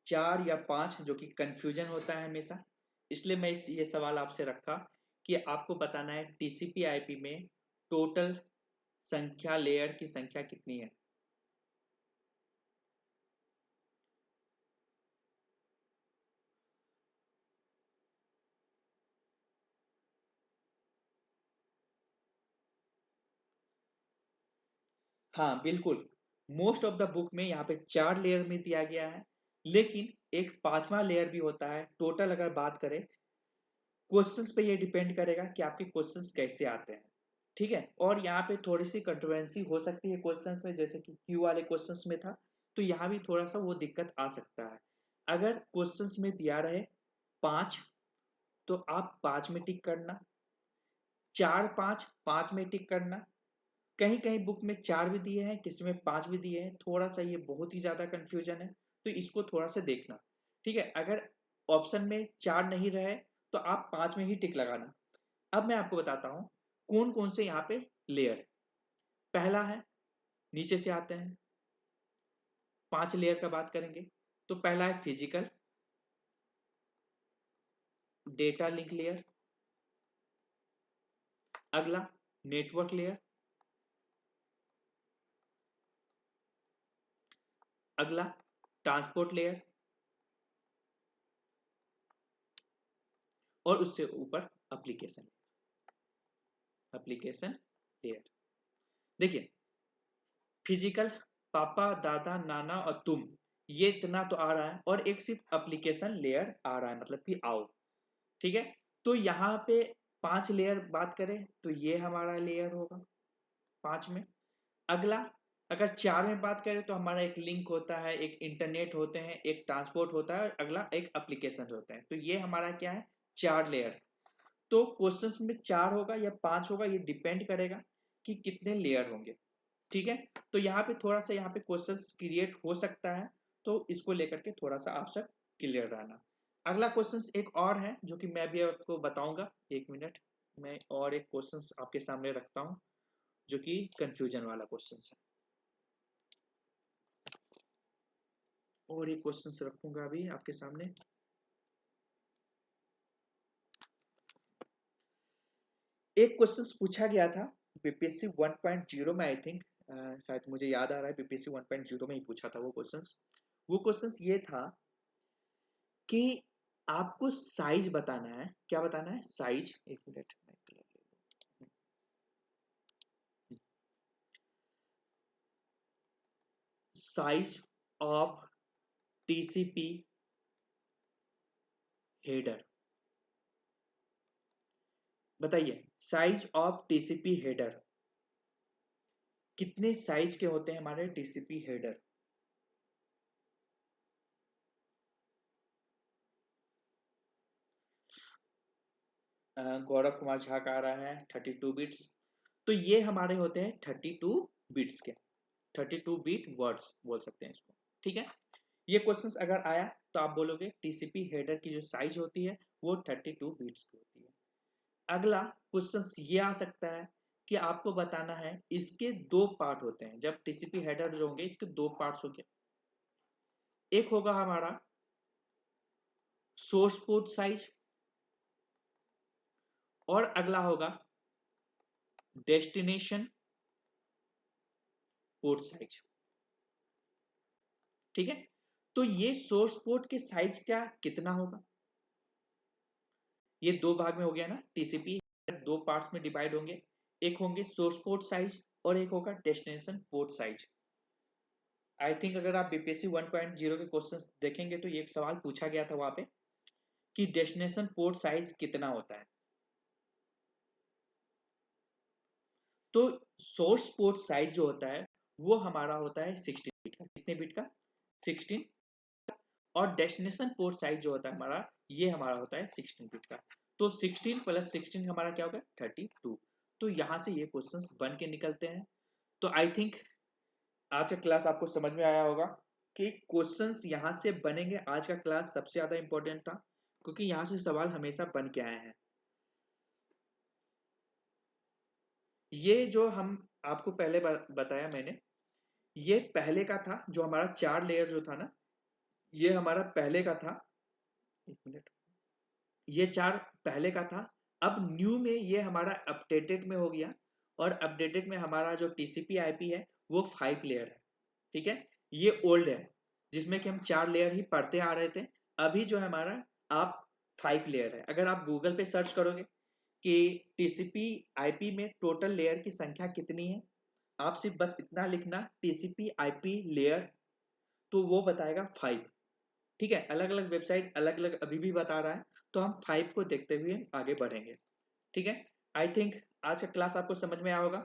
4 या 5, जो कि कंफ्यूजन होता है हमेशा, इसलिए मैं ये सवाल आपसे रखा कि आपको बताना है टीसीपी आईपी में टोटल संख्या, लेयर की संख्या कितनी है। हाँ बिल्कुल, मोस्ट ऑफ द बुक में यहाँ पे 4 लेयर में दिया गया है, लेकिन एक 5वां लेयर भी होता है। टोटल अगर बात करें, क्वेश्चंस पे ये डिपेंड करेगा कि आपके क्वेश्चंस कैसे आते हैं, ठीक है। और यहाँ पे थोड़ी सी कंट्रोवर्सी हो सकती है क्वेश्चंस में, जैसे कि क्यू वाले क्वेश्चंस में था, तो यहाँ भी थोड़ा सा वो दिक्कत आ सकता है। अगर क्वेश्चंस में दिया रहे 5, तो आप 5 में टिक करना, 4 5 5 में टिक करना। कहीं कहीं बुक में 4 भी दिए हैं, किसी में 5 भी दिए हैं, थोड़ा सा ये बहुत ही ज्यादा कंफ्यूजन है, तो इसको थोड़ा सा देखना, ठीक है। अगर ऑप्शन में 4 नहीं रहे तो आप 5 में ही टिक लगाना। अब मैं आपको बताता हूँ कौन कौन से यहाँ पे लेयर। पहला है, नीचे से आते हैं, 5 लेयर का बात करेंगे तो पहला है फिजिकल डेटा लिंक लेयर। अगला नेटवर्क लेयर। अगला ट्रांसपोर्ट लेयर। और उससे ऊपर एप्लीकेशन एप्लीकेशन लेयर। देखिए, फिजिकल पापा दादा नाना और तुम, ये इतना तो आ रहा है, और एक सिर्फ एप्लीकेशन लेयर आ रहा है, मतलब कि आओ, ठीक है। तो यहाँ पे 5 लेयर बात करें तो ये हमारा लेयर होगा 5 में। अगला, अगर 4 में बात करें तो हमारा एक लिंक होता है, एक इंटरनेट होते हैं, एक ट्रांसपोर्ट होता है, अगला एक एप्लीकेशन होता है, तो ये हमारा क्या है, 4 लेयर। तो क्वेश्चंस में 4 होगा या 5 होगा, ये डिपेंड करेगा कि कितने लेयर होंगे, ठीक है। तो यहाँ पे थोड़ा सा यहाँ पे क्वेश्चंस क्रिएट हो सकता है, तो इसको लेकर के थोड़ा सा आप सब क्लियर रहना। अगला क्वेश्चंस एक और है जो कि मैं भी आपको बताऊंगा, 1 मिनट। मैं और एक क्वेश्चंस आपके सामने रखता हूँ जो कि कंफ्यूजन वाला क्वेश्चंस है, और एक क्वेश्चंस रखूंगा अभी आपके सामने। एक क्वेश्चंस पूछा गया था बीपीएससी 1.0 में, आई थिंक, शायद मुझे याद आ रहा है बीपीएससी 1.0 में ही पूछा था वो क्वेश्चंस। वो क्वेश्चंस ये था कि आपको साइज बताना है। क्या बताना है? साइज। 1 मिनट में clear कर दूं। Size of TCP header. बताइए, साइज ऑफ टीसीपी हेडर, कितने साइज के होते हैं हमारे टीसीपी हेडर? गौरव कुमार झा का आ रहा है 32 बिट्स। तो ये हमारे होते हैं 32 बिट्स के, 32 बिट वर्ड्स बोल सकते हैं इसको, ठीक है। ये क्वेश्चंस अगर आया तो आप बोलोगे टीसीपी हेडर की जो साइज होती है वो 32 बिट्स की होती है। अगला क्वेश्चंस ये आ सकता है कि आपको बताना है, इसके 2 पार्ट होते हैं, जब टीसीपी हेडर जो होंगे इसके 2 पार्ट्स होंगे। एक होगा हमारा सोर्स पोर्ट साइज, और अगला होगा डेस्टिनेशन पोर्ट साइज, ठीक है। तो ये सोर्स पोर्ट के साइज क्या कितना होगा? ये 2 भाग में हो गया ना, टीसीपी 2 पार्ट्स में डिवाइड होंगे। एक होंगे सोर्स पोर्ट साइज और एक होगा destination port size. I think अगर आप बीपीएससी 1.0 के क्वेश्चंस देखेंगे तो ये एक सवाल पूछा गया था वहां पे कि डेस्टिनेशन पोर्ट साइज कितना होता है। तो सोर्स पोर्ट साइज जो होता है वो हमारा होता है 16 बिट का। कितने बिट का? 16। और डेस्टिनेशन पोर्ट साइज जो होता है हमारा, ये हमारा होता है 16 बिट का। तो 16 प्लस 16 हमारा क्या होगा? 32। तो यहाँ से ये क्वेश्चंस बन के निकलते हैं। तो आई थिंक आज का क्लास आपको समझ में आया होगा कि क्वेश्चंस यहाँ से बनेंगे। आज का क्लास सबसे ज्यादा इंपॉर्टेंट था क्योंकि यहाँ से सवाल हमेशा बन के आए हैं। ये जो हम आपको पहले बताया मैंने, ये पहले का था जो हमारा 4 लेयर जो था ना, ये हमारा पहले का था। एक मिनट, ये 4 पहले का था। अब न्यू में ये हमारा अपडेटेड में हो गया, और अपडेटेड में हमारा जो टीसीपी आईपी है वो 5 लेयर है। ठीक है, ये ओल्ड है जिसमें कि हम 4 लेयर ही पढ़ते आ रहे थे। अभी जो है हमारा आप 5 लेयर है। अगर आप गूगल पे सर्च करोगे कि टीसीपी आईपी में टोटल लेयर की संख्या कितनी है, आप सिर्फ बस इतना लिखना टीसीपी आईपी लेयर, तो वो बताएगा 5। ठीक है, अलग अलग वेबसाइट अलग अलग अभी भी बता रहा है, तो हम 5 को देखते हुए आगे बढ़ेंगे। ठीक है, आई थिंक आज का क्लास आपको समझ में आया होगा।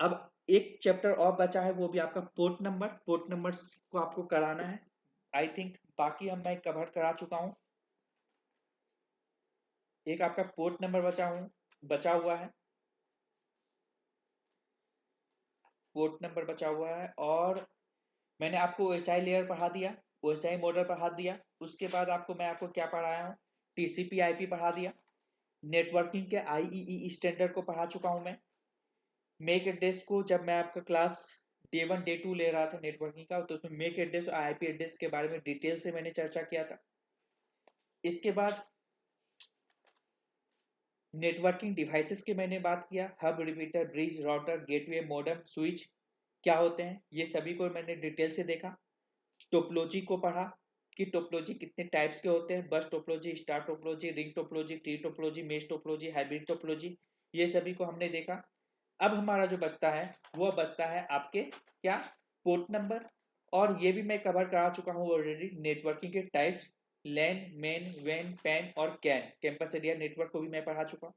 अब एक चैप्टर और बचा है, वो भी आपका पोर्ट नंबर को आपको कराना है। आई थिंक बाकी हम मैं कवर करा चुका हूँ। एक आपका पोर्ट नंबर बचा हुआ है, पोर्ट नंबर बचा हुआ है। और मैंने आपको ओएसआई लेयर पढ़ा दिया, ओएसआई मॉडल पढ़ा दिया। उसके बाद मैं आपको क्या पढ़ाया हूँ? टीसीपी आईपी पढ़ा दिया। नेटवर्किंग के आईईई स्टैंडर्ड को पढ़ा चुका हूँ मैं। मेक एड्रेस को जब मैं आपका क्लास डे 1 डे 2 ले रहा था नेटवर्किंग का, तो उसमें मेक एड्रेस और आईपी एड्रेस के बारे में डिटेल से मैंने चर्चा किया था। इसके बाद नेटवर्किंग डिवाइसेस की मैंने बात किया, hub, repeater, bridge, router, gateway, modem, switch क्या होते हैं, ये सभी को मैंने डिटेल से देखा। टोपोलॉजी को पढ़ा कि टोपोलॉजी कितने टाइप्स के होते हैं, बस topology, star topology, ring topology, tree topology, mesh topology, hybrid topology, ये सभी को हमने देखा। अब हमारा जो बचता है वो बचता है आपके क्या? Port number. और ये भी मैं कवर करा चुका हूँ ऑलरेडी। नेटवर्किंग के टाइप्स, लैन, मेन, वैन, पैन और कैन, कैंपस एरिया नेटवर्क को भी मैं पढ़ा चुका हूँ।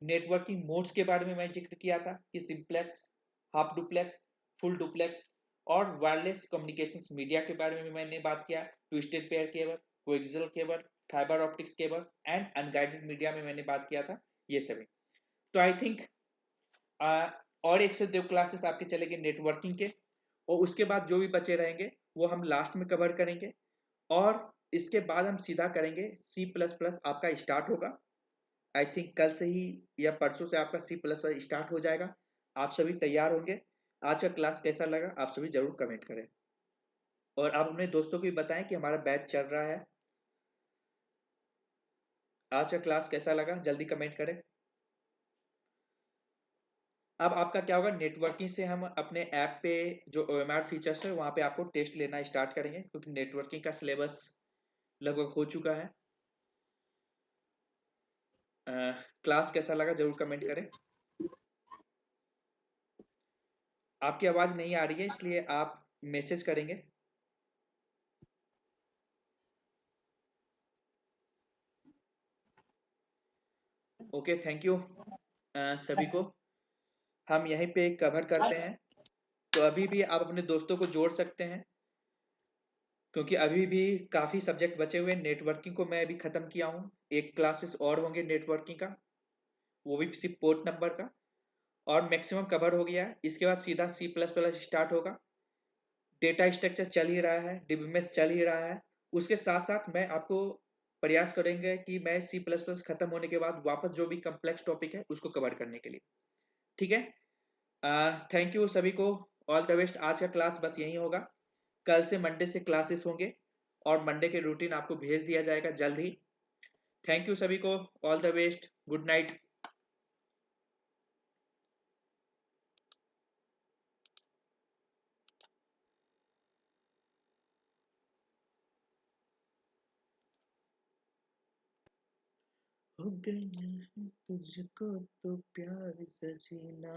नेटवर्किंग मोड्स के बारे में मैं जिक्र किया था कि simplex, half duplex, full duplex और वायरलेस कम्युनिकेशंस मीडिया के बारे में भी मैंने बात किया। Twisted pair cable, coaxial cable, fibre optics cable and unguided media में मैंने बात किया था, ये सभी। तो आई थिंक और 1 से 2 क्लासेस आपके चलेंगे नेटवर्किंग के, और उसके बाद जो भी बचे रहेंगे वो हम लास्ट में कवर करेंगे। और इसके बाद हम सीधा करेंगे C++ आपका स्टार्ट होगा। आई थिंक कल से ही या परसों से आपका C++ स्टार्ट हो जाएगा। आप सभी तैयार होंगे? आज का क्लास कैसा लगा आप सभी जरूर कमेंट करें, और आप अपने दोस्तों को भी बताएं कि हमारा बैच चल रहा है। आज का क्लास कैसा लगा जल्दी कमेंट करें। अब आपका क्या होगा, नेटवर्किंग से हम अपने ऐप पे जो OMR फीचर्स है वहाँ पे आपको टेस्ट लेना स्टार्ट करेंगे, क्योंकि नेटवर्किंग का सिलेबस लगभग हो चुका है। क्लास कैसा लगा जरूर कमेंट करें। आपकी आवाज़ नहीं आ रही है इसलिए आप मैसेज करेंगे। ओके, थैंक यू सभी को। हम यहीं पे कवर करते हैं। तो अभी भी आप अपने दोस्तों को जोड़ सकते हैं, क्योंकि अभी भी काफ़ी सब्जेक्ट बचे हुए हैं। नेटवर्किंग को मैं अभी ख़त्म किया हूँ, एक क्लासेस और होंगे नेटवर्किंग का, वो भी सिर्फ पोर्ट नंबर का, और मैक्सिमम कवर हो गया है। इसके बाद सीधा C++ स्टार्ट होगा। डेटा स्ट्रक्चर चल ही रहा है, डीबीएमएस चल ही रहा है। उसके साथ साथ मैं आपको प्रयास करेंगे कि मैं C++ खत्म होने के बाद वापस जो भी कम्प्लेक्स टॉपिक है उसको कवर करने के लिए। ठीक है, थैंक यू सभी को, ऑल द बेस्ट। आज का क्लास बस यही होगा। कल से मंडे से क्लासेस होंगे, और मंडे के रूटीन आपको भेज दिया जाएगा जल्द ही। थैंक यू सभी को, all the best, good night. हो गया है तुझको तो प्यार सजीना।